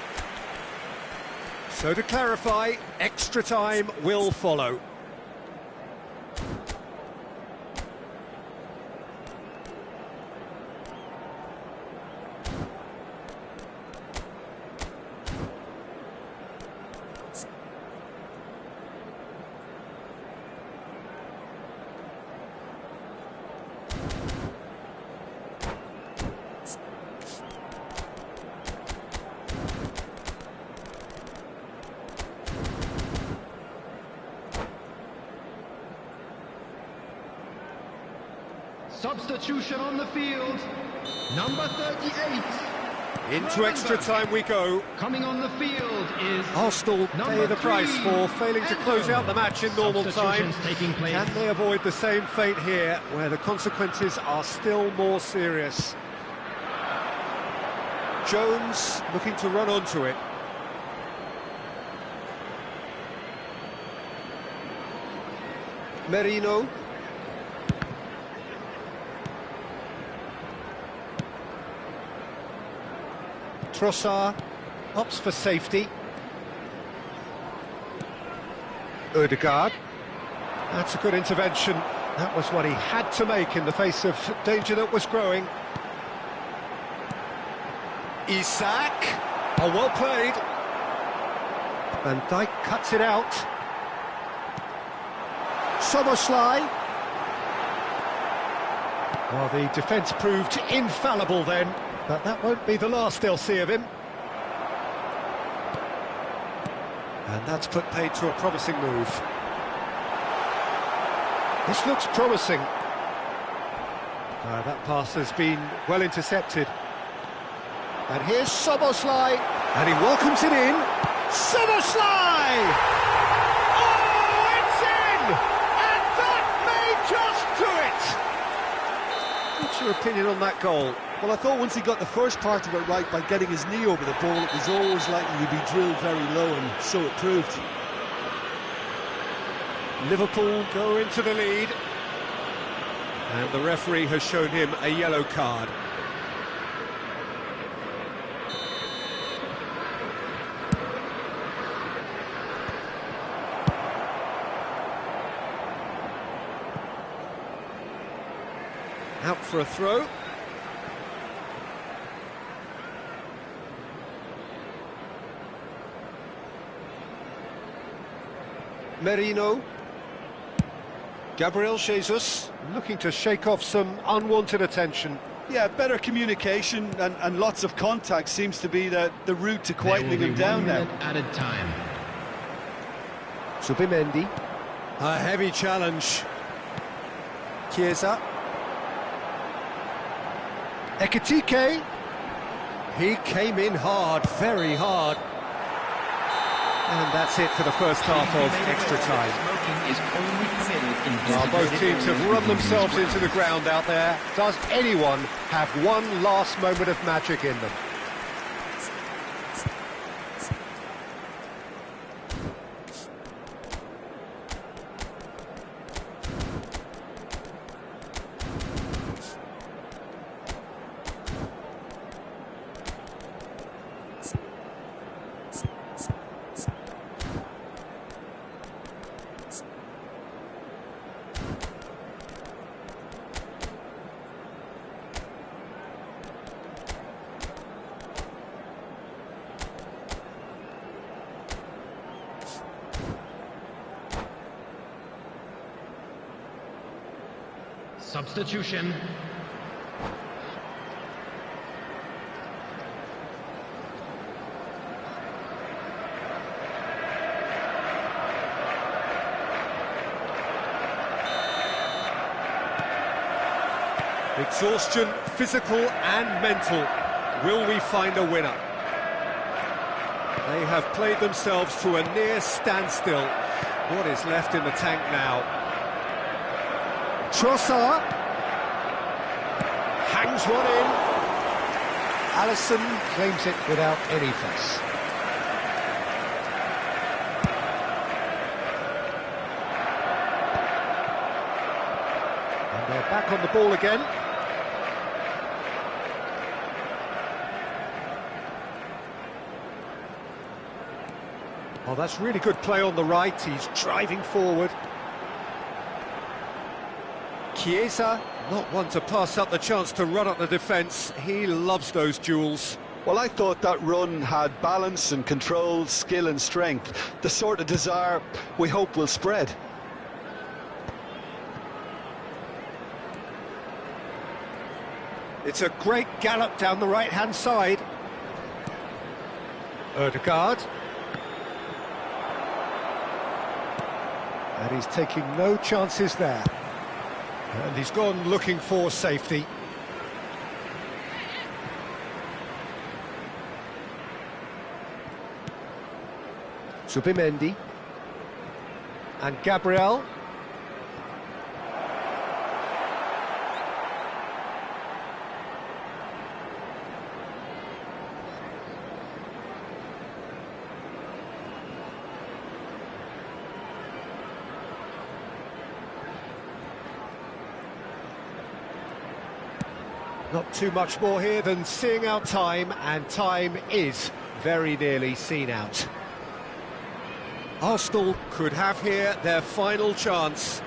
So to clarify, extra time will follow. Substitution on the field. Number 38. Into extra time we go. Coming on the field is Arsenal pay the price for failing to close out the match in normal time. Taking place. Can they avoid the same fate here, where the consequences are still more serious? Jones looking to run onto it. Merino. Trossard opts for safety. Ødegaard. That's a good intervention. That was what he had to make in the face of danger that was growing. Isak. Oh, well played. Van Dijk cuts it out. Szoboszlai. Well, the defence proved infallible then, but that won't be the last they'll see of him. And that's put paid to a promising move. This looks promising. That pass has been well intercepted. And here's Szoboszlai, and he welcomes it in. Szoboszlai! Oh, it's in! And that may just do it! What's your opinion on that goal? Well, I thought once he got the first part of it right by getting his knee over the ball, it was always likely to be drilled very low, and so it proved. Liverpool go into the lead. And the referee has shown him a yellow card. Out for a throw. Merino. Gabriel Jesus looking to shake off some unwanted attention. Yeah, better communication and lots of contact seems to be the route to quietening him down now. Added time. Zubimendi. A heavy challenge. Chiesa. Ekitike. He came in hard, very hard. And that's it for the first half of extra time. Well, both teams have run themselves into the ground out there. Does anyone have one last moment of magic in them? Substitution. Exhaustion, physical and mental. Will we find a winner? They have played themselves to a near standstill. What is left in the tank now? Trossard hangs one in. Alisson claims it without any fuss. And they're back on the ball again. Oh, that's really good play on the right. He's driving forward. Chiesa, not one to pass up the chance to run up the defence. He loves those duels. Well, I thought that run had balance and control, skill and strength. The sort of desire we hope will spread. It's a great gallop down the right-hand side. Ødegaard. And he's taking no chances there. And he's gone looking for safety. Subimendi. And Gabriel. Not too much more here than seeing out time, and time is very nearly seen out. Arsenal could have here their final chance.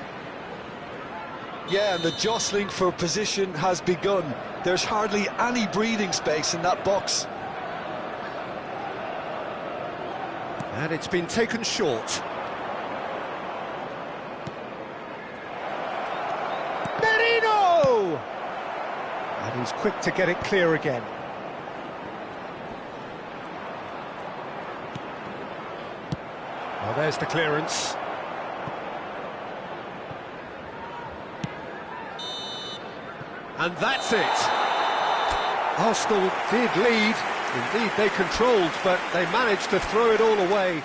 Yeah, and the jostling for position has begun. There's hardly any breathing space in that box. And it's been taken short. Merino! And he's quick to get it clear again. Well, there's the clearance. And that's it. Arsenal did lead. Indeed, they controlled, but they managed to throw it all away.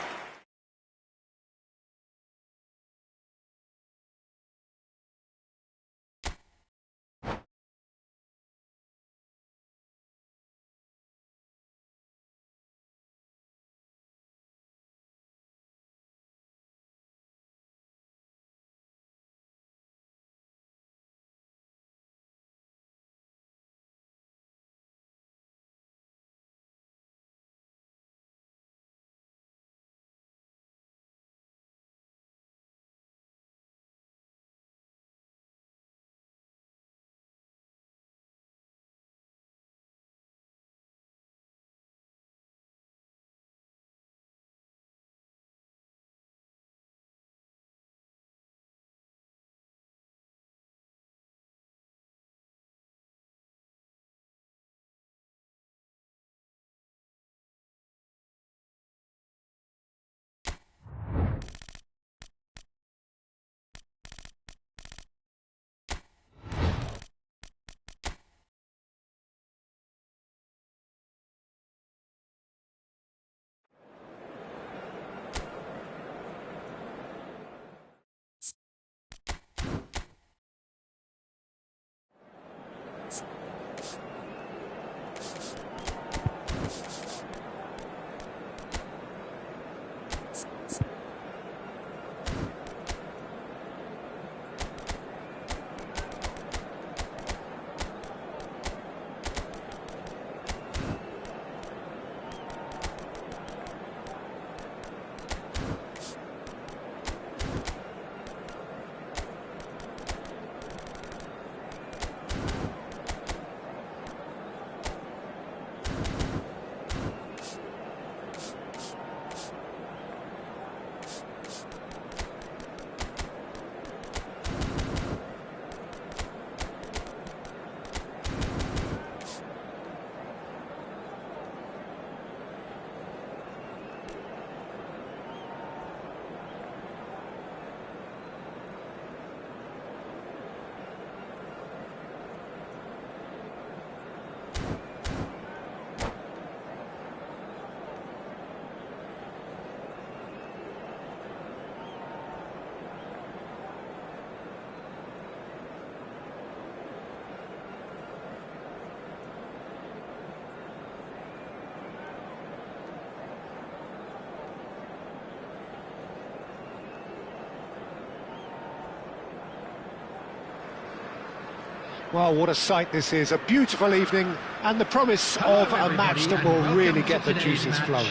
Well, what a sight this is. A beautiful evening and the promise of a match that will really get the juices flowing.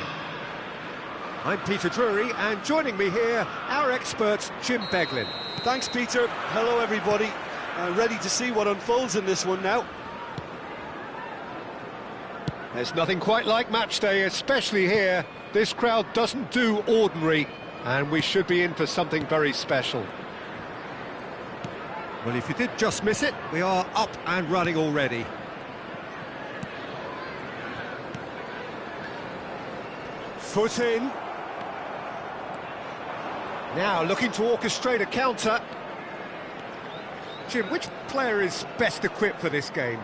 I'm Peter Drury, and joining me here, our expert, Jim Beglin. Thanks, Peter. Hello, everybody. Ready to see what unfolds in this one now. There's nothing quite like match day, especially here. This crowd doesn't do ordinary, and we should be in for something very special. Well, if you did just miss it, we are up and running already. Foot in. Now looking to orchestrate a counter. Jim, which player is best equipped for this game?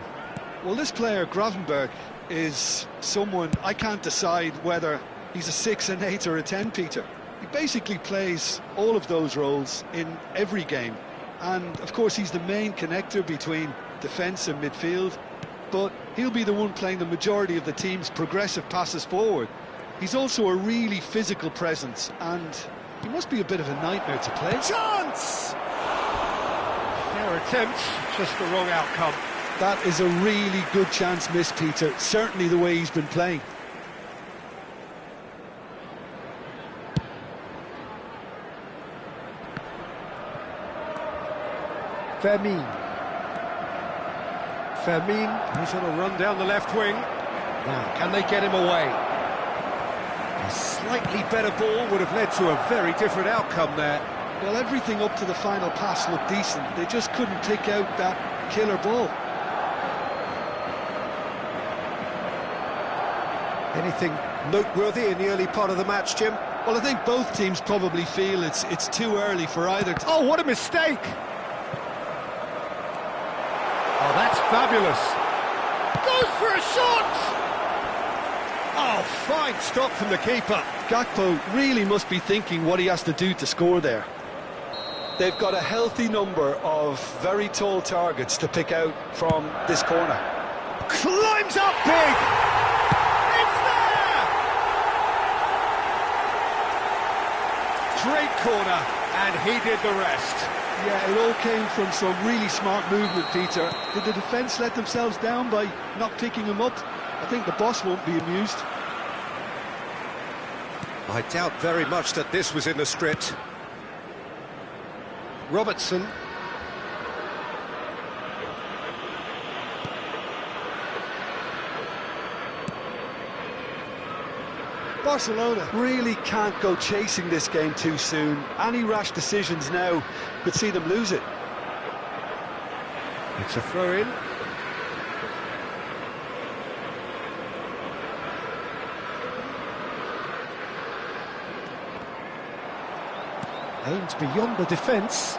Well, this player, Gravenberg, is someone I can't decide whether he's a 6, an 8 or a 10, Peter. He basically plays all of those roles in every game. And, of course, he's the main connector between defence and midfield. But he'll be the one playing the majority of the team's progressive passes forward. He's also a really physical presence, and he must be a bit of a nightmare to play. Chance! Fair attempt, just the wrong outcome. That is a really good chance missed, Peter. Certainly the way he's been playing. Fermin, he's on a run down the left wing. Now, can they get him away? A slightly better ball would have led to a very different outcome there. Well, everything up to the final pass looked decent. They just couldn't pick out that killer ball. Anything noteworthy in the early part of the match, Jim? Well, I think both teams probably feel it's too early for either. Oh, what a mistake! Oh, that's fabulous. Goes for a shot! Oh, fine stop from the keeper. Gakpo really must be thinking what he has to do to score there. They've got a healthy number of very tall targets to pick out from this corner. Climbs up big! It's there! Great corner, and he did the rest. Yeah, it all came from some really smart movement, Peter. Did the defence let themselves down by not picking him up? I think the boss won't be amused. I doubt very much that this was in the script. Robertson. Barcelona really can't go chasing this game too soon. Any rash decisions now could see them lose it. It's a throw-in. Aims beyond the defence.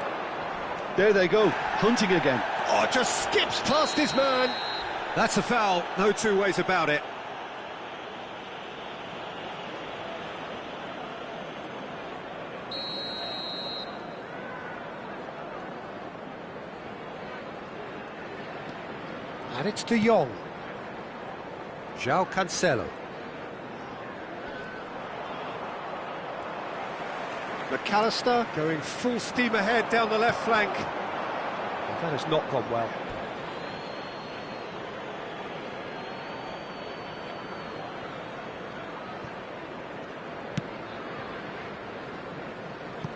There they go, hunting again. Oh, just skips past his man. That's a foul, no two ways about it. And it's De Jong. João Cancelo. McAllister going full steam ahead down the left flank. Well, that has not gone well.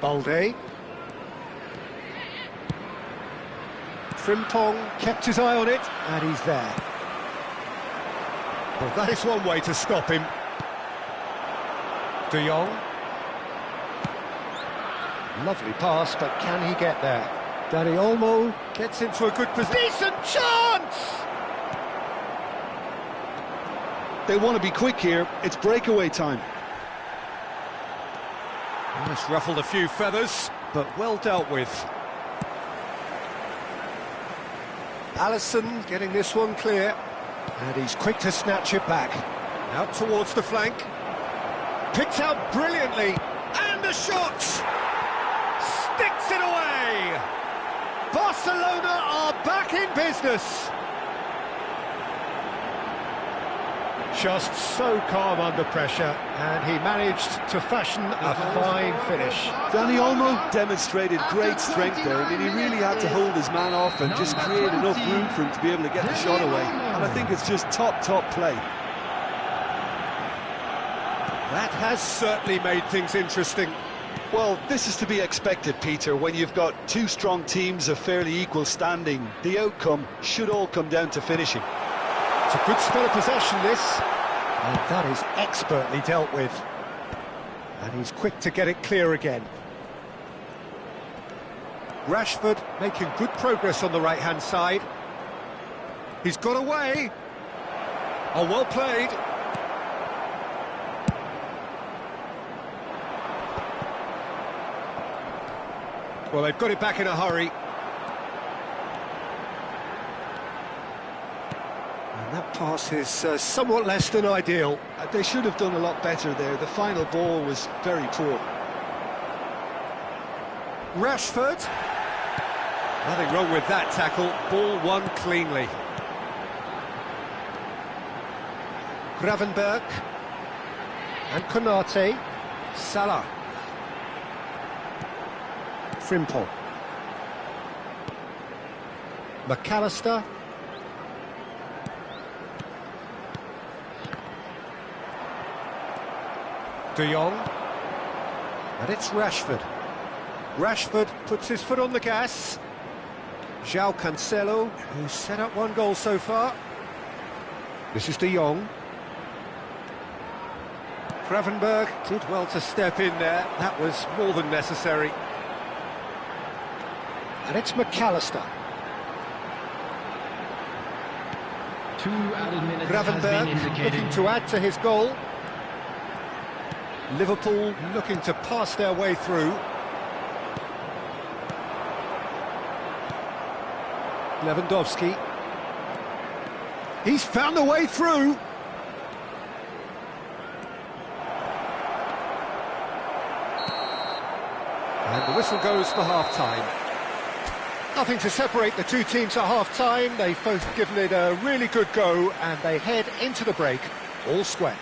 Balde. Frimpong kept his eye on it, and he's there. Well, that is one way to stop him. De Jong. Lovely pass, but can he get there? Dani Olmo gets into a good position. Decent chance! They want to be quick here. It's breakaway time. Just ruffled a few feathers, but well dealt with. Alisson getting this one clear, and he's quick to snatch it back. Out towards the flank. Picked out brilliantly, and the shot! Sticks it away! Barcelona are back in business! Just so calm under pressure, and he managed to fashion a fine finish. Dani Olmo demonstrated great strength there. I mean, he really had to hold his man off and just create enough room for him to be able to get the shot away. And I think it's just top play. That has certainly made things interesting. Well, this is to be expected, Peter, when you've got two strong teams of fairly equal standing. The outcome should all come down to finishing. It's a good spell of possession, this. And that is expertly dealt with. And he's quick to get it clear again. Rashford making good progress on the right-hand side. He's got away. Oh, well played. Well, they've got it back in a hurry. And that pass is somewhat less than ideal. They should have done a lot better there. The final ball was very poor. Rashford. Nothing wrong with that tackle. Ball won cleanly. Gravenberg. And Konate. Salah. Frimpong. McAllister. De Jong. And it's Rashford. Rashford puts his foot on the gas. João Cancelo, who's set up one goal so far. This is De Jong. Gravenberg did well to step in there. That was more than necessary. And it's McAllister. 2 added minutes has been Gravenberg indicated. looking to add to his goal. Liverpool looking to pass their way through. Lewandowski. He's found the way through. And the whistle goes for half-time. Nothing to separate the two teams at half-time. They've both given it a really good go, and they head into the break all square.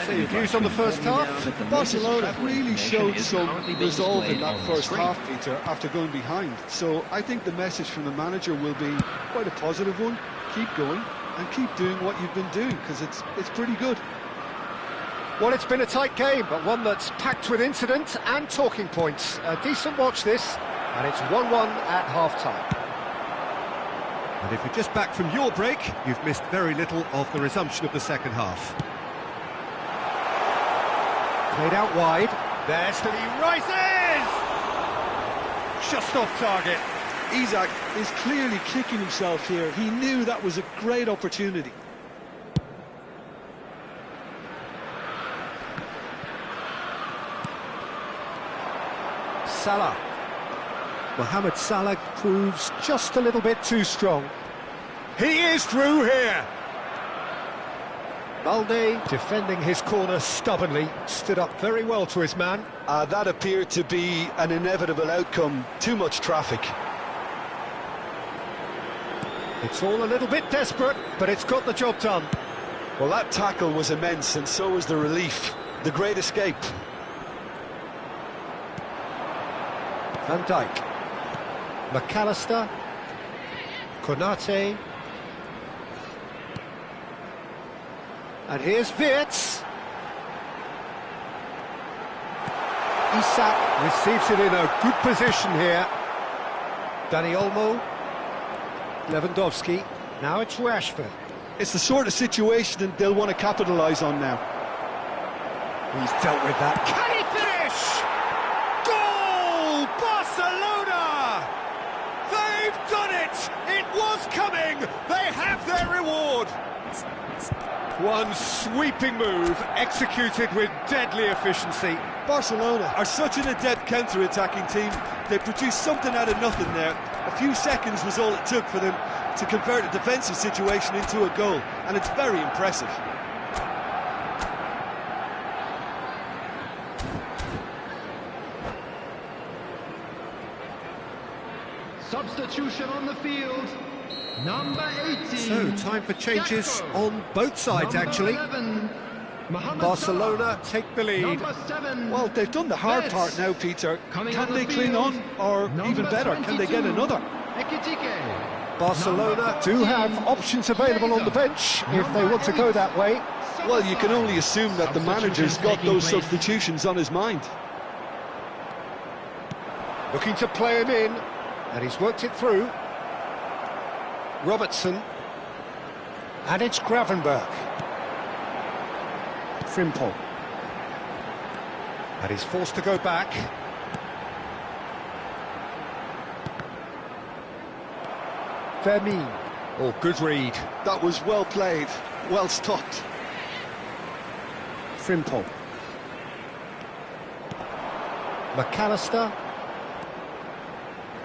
So your views on the first half? Barcelona really showed some resolve in that first half, Peter, after going behind. So I think the message from the manager will be quite a positive one. Keep going and keep doing what you've been doing, because it's pretty good. Well, it's been a tight game, but one that's packed with incident and talking points. A decent watch this, and it's 1-1 at half-time. And if you're just back from your break, you've missed very little of the resumption of the second half. Played out wide. There's the he rises! Just off target. Isak is clearly kicking himself here. He knew that was a great opportunity. Salah. Mohamed Salah proves just a little bit too strong. He is through here. Balde, defending his corner stubbornly, stood up very well to his man. That appeared to be an inevitable outcome. Too much traffic. It's all a little bit desperate, but it's got the job done. Well, that tackle was immense, and so was the relief. The great escape. Van Dijk. McAllister. Konate. And here's Wirtz. Isak receives it in a good position here. Dani Olmo. Lewandowski. Now it's Rashford. It's the sort of situation that they'll want to capitalise on now. He's dealt with that. Can he finish? Goal! Barcelona! They've done it! It was coming! They have their reward! One sweeping move, executed with deadly efficiency. Barcelona are such an adept counter-attacking team. They produced something out of nothing there. A few seconds was all it took for them to convert a defensive situation into a goal, and it's very impressive. Substitution on the field. Number 18. So, time for changes Gakpo. on both sides, Number actually. 11, Mohamed Barcelona Salah. take the lead. Number 7. Well, they've done the hard Wirtz. part now, Peter. Coming Can on the they cling field, on, or number even better, can they get 22, another? Ekitike. Barcelona Number do 14, have options available on the bench if they want to go that way. Well, you can only assume that the manager's got those substitutions on his mind. Looking to play him in, and he's worked it through. Robertson. And it's Gravenberg. Frimpong. And he's forced to go back. Vermeer. Oh, good read. That was well played, well stopped. Frimpong. McAllister.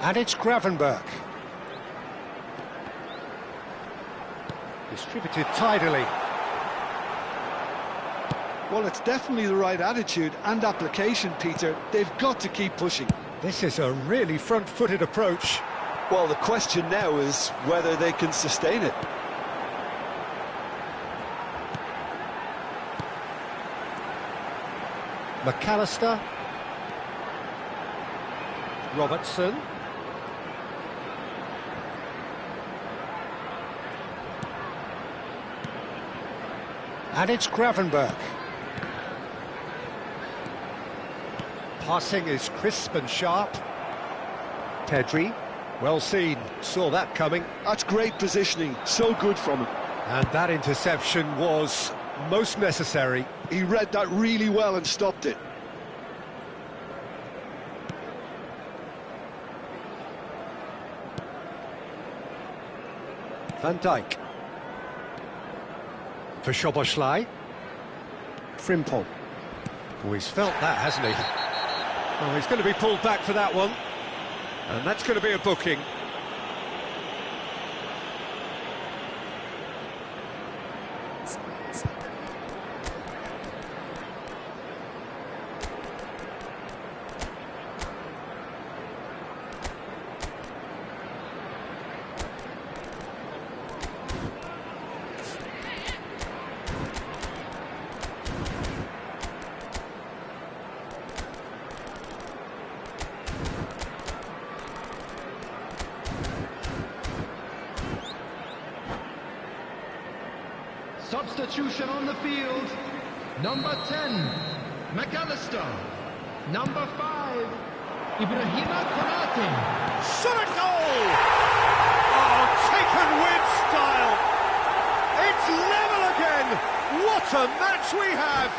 And it's Gravenberg. Distributed tidily. Well, it's definitely the right attitude and application, Peter. They've got to keep pushing. This is a really front-footed approach. Well, the question now is whether they can sustain it. McAllister. Robertson. And it's Gravenberch. Passing is crisp and sharp. Pedri, well seen, saw that coming. That's great positioning, so good from him. And that interception was most necessary. He read that really well and stopped it. Van Dijk. For Szoboszlai. Frimpong. Oh, he's felt that, hasn't he? Oh, he's going to be pulled back for that one. And that's going to be a booking. Substitution on the field. Number 10, McAllister. Number 5, Ibrahima Konate. Shot a goal! Oh, taken with style. It's level again. What a match we have.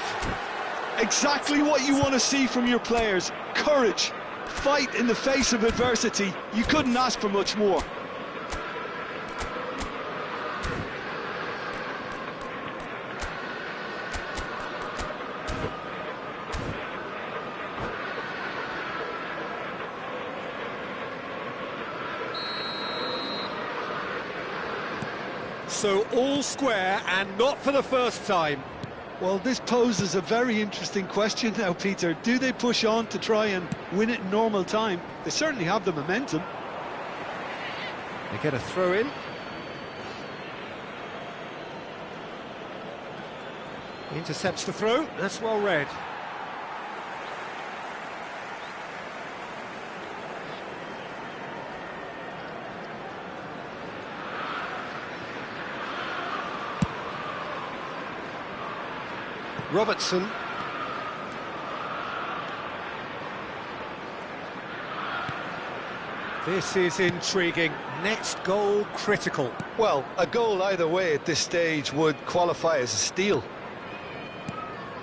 Exactly what you want to see from your players. Courage, fight in the face of adversity. You couldn't ask for much more. So all square, and not for the first time. Well, this poses a very interesting question now, Peter. Do they push on to try and win it in normal time? They certainly have the momentum. They get a throw in. Intercepts the throw, that's well read. Robertson. This is intriguing. Next goal critical. Well, a goal either way at this stage would qualify as a steal.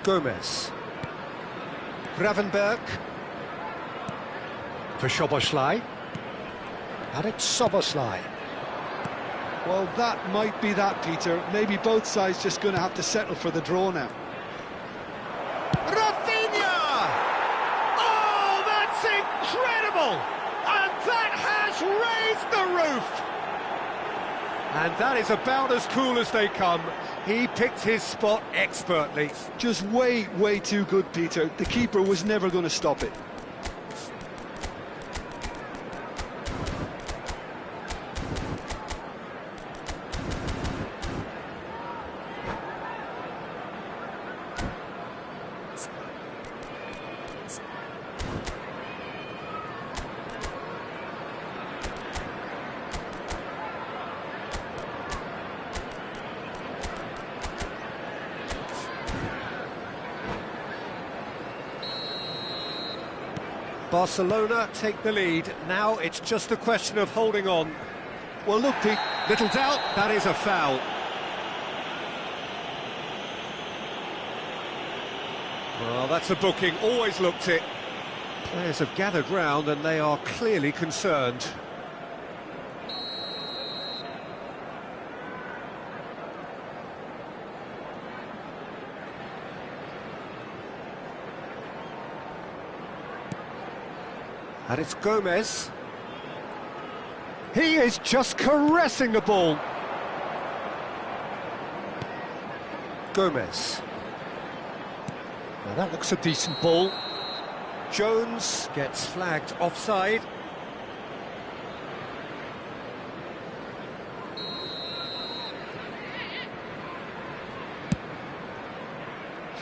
Gomez. Gravenberch. For Szoboszlai. And it's Szoboszlai. Well, that might be that, Peter. Maybe both sides just going to have to settle for the draw now. Rafinha! Oh, that's incredible! And that has raised the roof! And that is about as cool as they come. He picked his spot expertly. Just way, way too good, Peter. The keeper was never going to stop it. Barcelona take the lead. Now it's just a question of holding on. Well, look, Pete. Little doubt, that is a foul. Well, that's a booking, always looked it. Players have gathered round and they are clearly concerned. And it's Gomez. He is just caressing the ball. Gomez. Now that looks a decent ball. Jones gets flagged offside.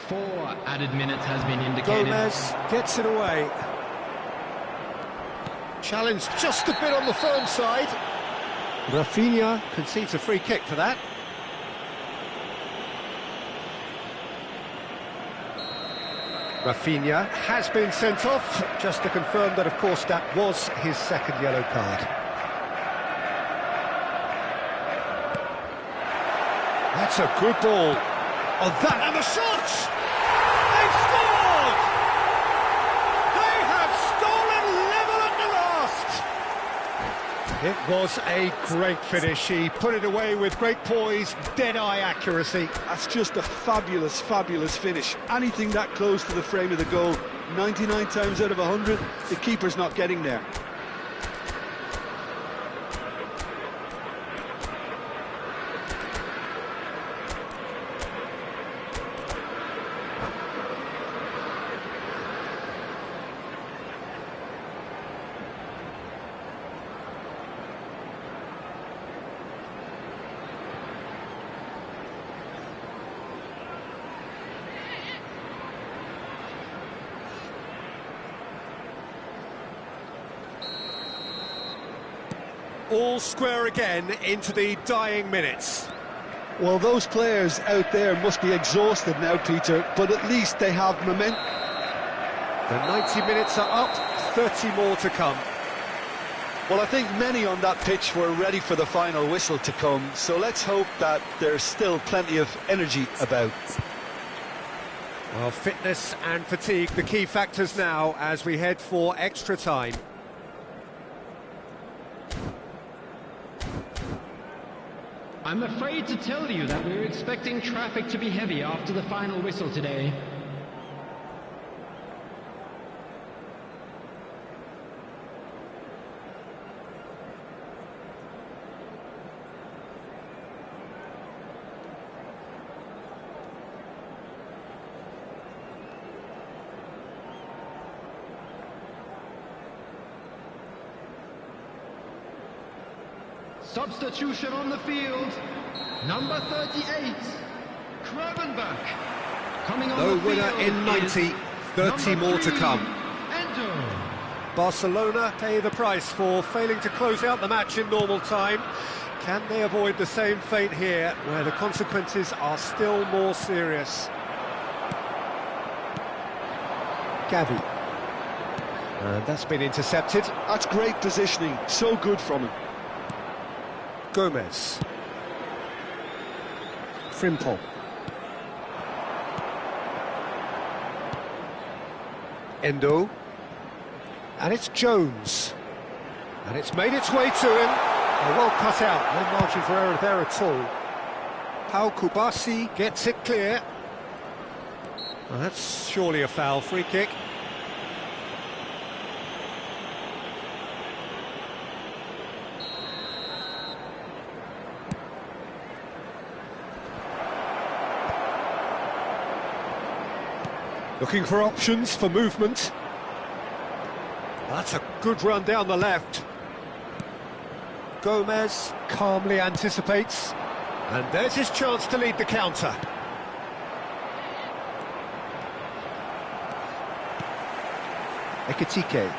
Four added minutes has been indicated. Gomez gets it away. Challenge just a bit on the firm side. Rafinha concedes a free kick for that. Rafinha has been sent off, just to confirm that, of course, that was his second yellow card. That's a good ball. Oh, that and the shot! They've scored! They have stolen level at the last! It was a great finish. He put it away with great poise, dead-eye accuracy. That's just a fabulous, fabulous finish. Anything that close to the frame of the goal, 99 times out of 100, the keeper's not getting there. All square again into the dying minutes. Well, those players out there must be exhausted now, Peter, but at least they have momentum. The 90 minutes are up, 30 more to come. Well, I think many on that pitch were ready for the final whistle to come, so let's hope that there's still plenty of energy about. Well, fitness and fatigue, the key factors now as we head for extra time. I'm afraid to tell you that we're expecting traffic to be heavy after the final whistle today. Substitution on the field, number 38, Krobenberg. Coming on No the winner field in 90, 30 more to come. Endo. Barcelona pay the price for failing to close out the match in normal time. Can they avoid the same fate here, where the consequences are still more serious? Gavi. And that's been intercepted. That's great positioning, so good from him. Gomez. Frimpong. Endo. And it's Jones. And it's made its way to him. Oh, well cut out, no margin for error there at all. Pau Kubasi gets it clear. Well, that's surely a foul, free kick. Looking for options for movement. That's a good run down the left. Gomez calmly anticipates. And there's his chance to lead the counter. Ekitike.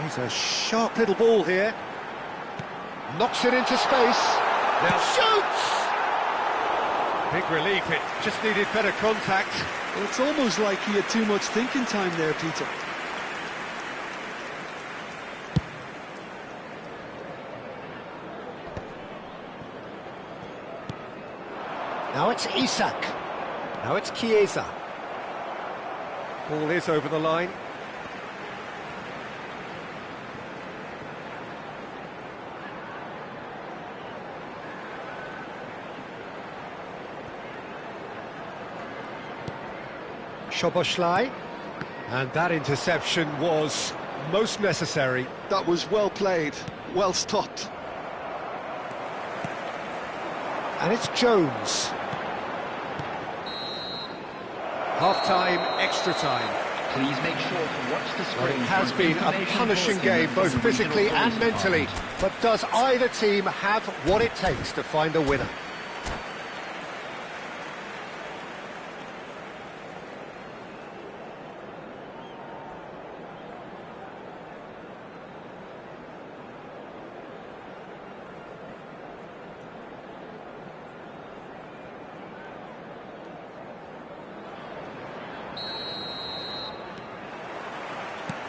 He's a sharp little ball here. Knocks it into space. Now shoots! Big relief, it just needed better contact. Well, it's almost like he had too much thinking time there, Peter. Now it's Isak. Now it's Chiesa. Ball is over the line. Szoboszlai, and that interception was most necessary. That was well played, well stopped. And it's Jones. Half-time, extra time. Please make sure to watch the Well, screen. it has been a punishing game, both physically and mentally. But does either team have what it takes to find a winner?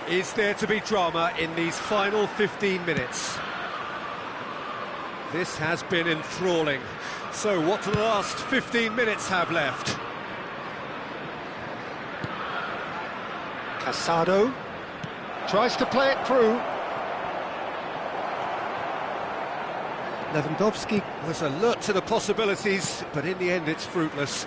Is there to be drama in these final 15 minutes? This has been enthralling. So what do the last 15 minutes have left? Casado tries to play it through. Lewandowski was alert to the possibilities, but in the end it's fruitless.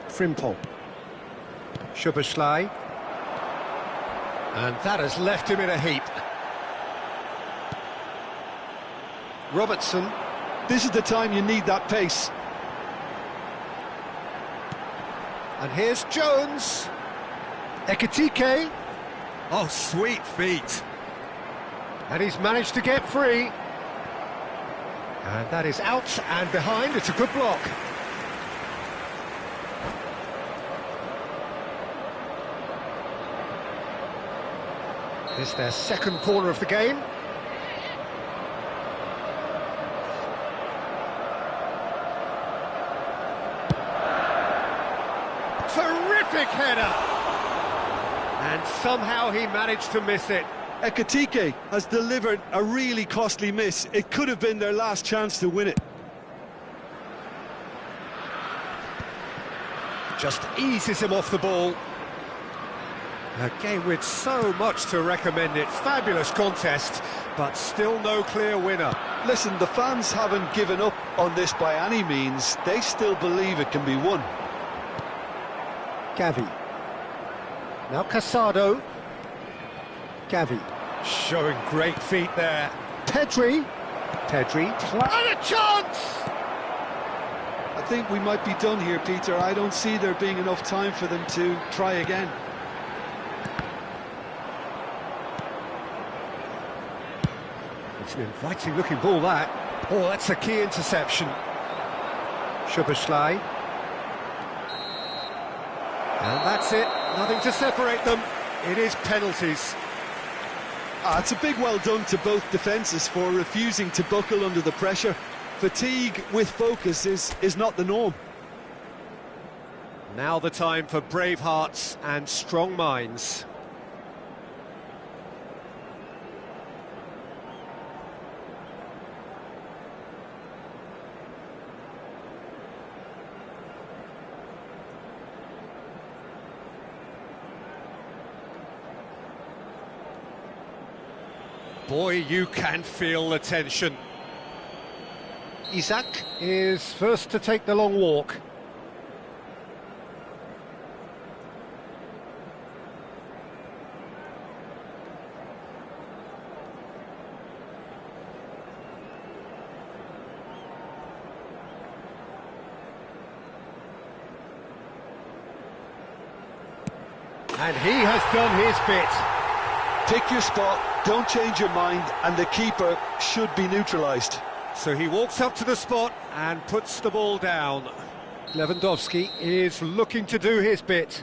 Frimpong, Szoboszlai, and that has left him in a heap. Robertson, This is the time you need that pace. and here's Jones. Ekitike, oh sweet feet, and he's managed to get free. And that is out and behind, it's a good block. It's their second corner of the game. Terrific header! And somehow he managed to miss it. Ekitike has delivered a really costly miss. It could have been their last chance to win it. Just eases him off the ball. A game with so much to recommend it. Fabulous contest, but still no clear winner. Listen, the fans haven't given up on this by any means. They still believe it can be won. Gavi. Now Casado. Gavi. Showing great feet there. Pedri. Pedri. And a chance! I think we might be done here, Peter. I don't see there being enough time for them to try again. It's an inviting looking ball, that. Oh, that's a key interception. Szoboszlai. And that's it. Nothing to separate them. It is penalties. It's a big well done to both defences for refusing to buckle under the pressure. Fatigue with focus is not the norm. Now the time for brave hearts and strong minds. Boy, you can feel the tension. Isak is first to take the long walk. And he has done his bit. Pick your spot, don't change your mind, and the keeper should be neutralised. So he walks up to the spot and puts the ball down. Lewandowski is looking to do his bit.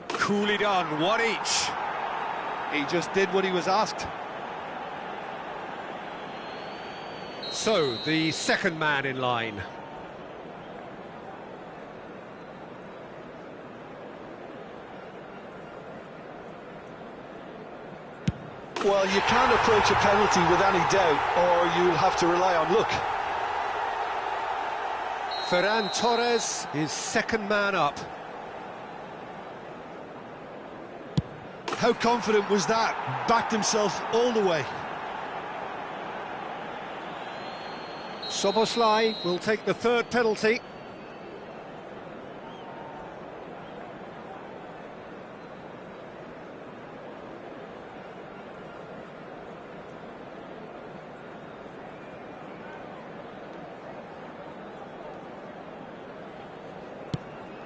Coolly done, one each. He just did what he was asked. So, the second man in line. Well, you can't approach a penalty with any doubt, or you'll have to rely on luck. Ferran Torres is second man up. How confident was that? Backed himself all the way. Szoboszlai will take the third penalty.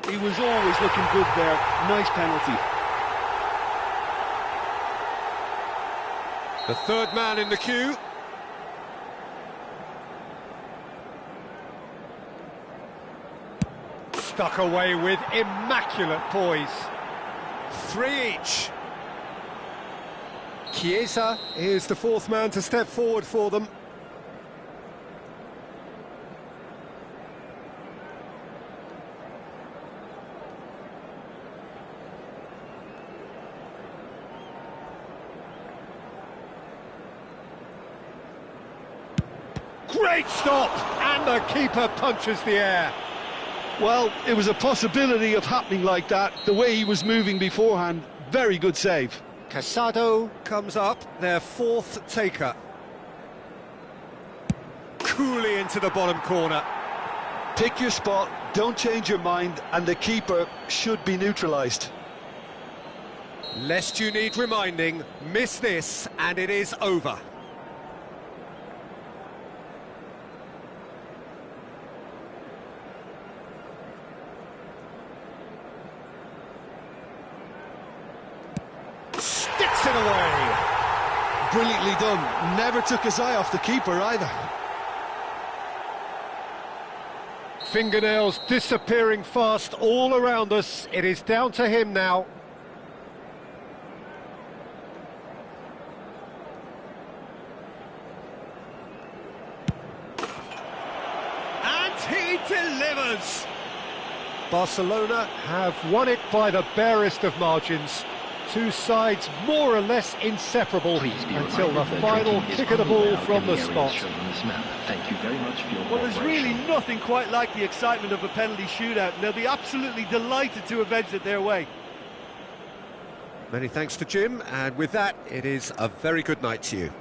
He was always looking good there. Nice penalty. The third man in the queue. Stuck away with immaculate poise. 3 each. Chiesa is the fourth man to step forward for them. Great stop! And the keeper punches the air. Well, it was a possibility of happening like that. The way he was moving beforehand, very good save. Casado comes up, their fourth taker. Coolly into the bottom corner. Pick your spot, don't change your mind, and the keeper should be neutralised. Lest you need reminding, miss this and it is over. Sticks it away. Brilliantly done. Never took his eye off the keeper either. Fingernails disappearing fast all around us. It is down to him now. And he delivers. Barcelona have won it by the barest of margins. Two sides more or less inseparable until the final kick of the ball from the spot. Thank you very much for your Well, there's really nothing quite like the excitement of a penalty shootout, and they'll be absolutely delighted to have edged it their way. Many thanks to Jim, and with that, it is a very good night to you.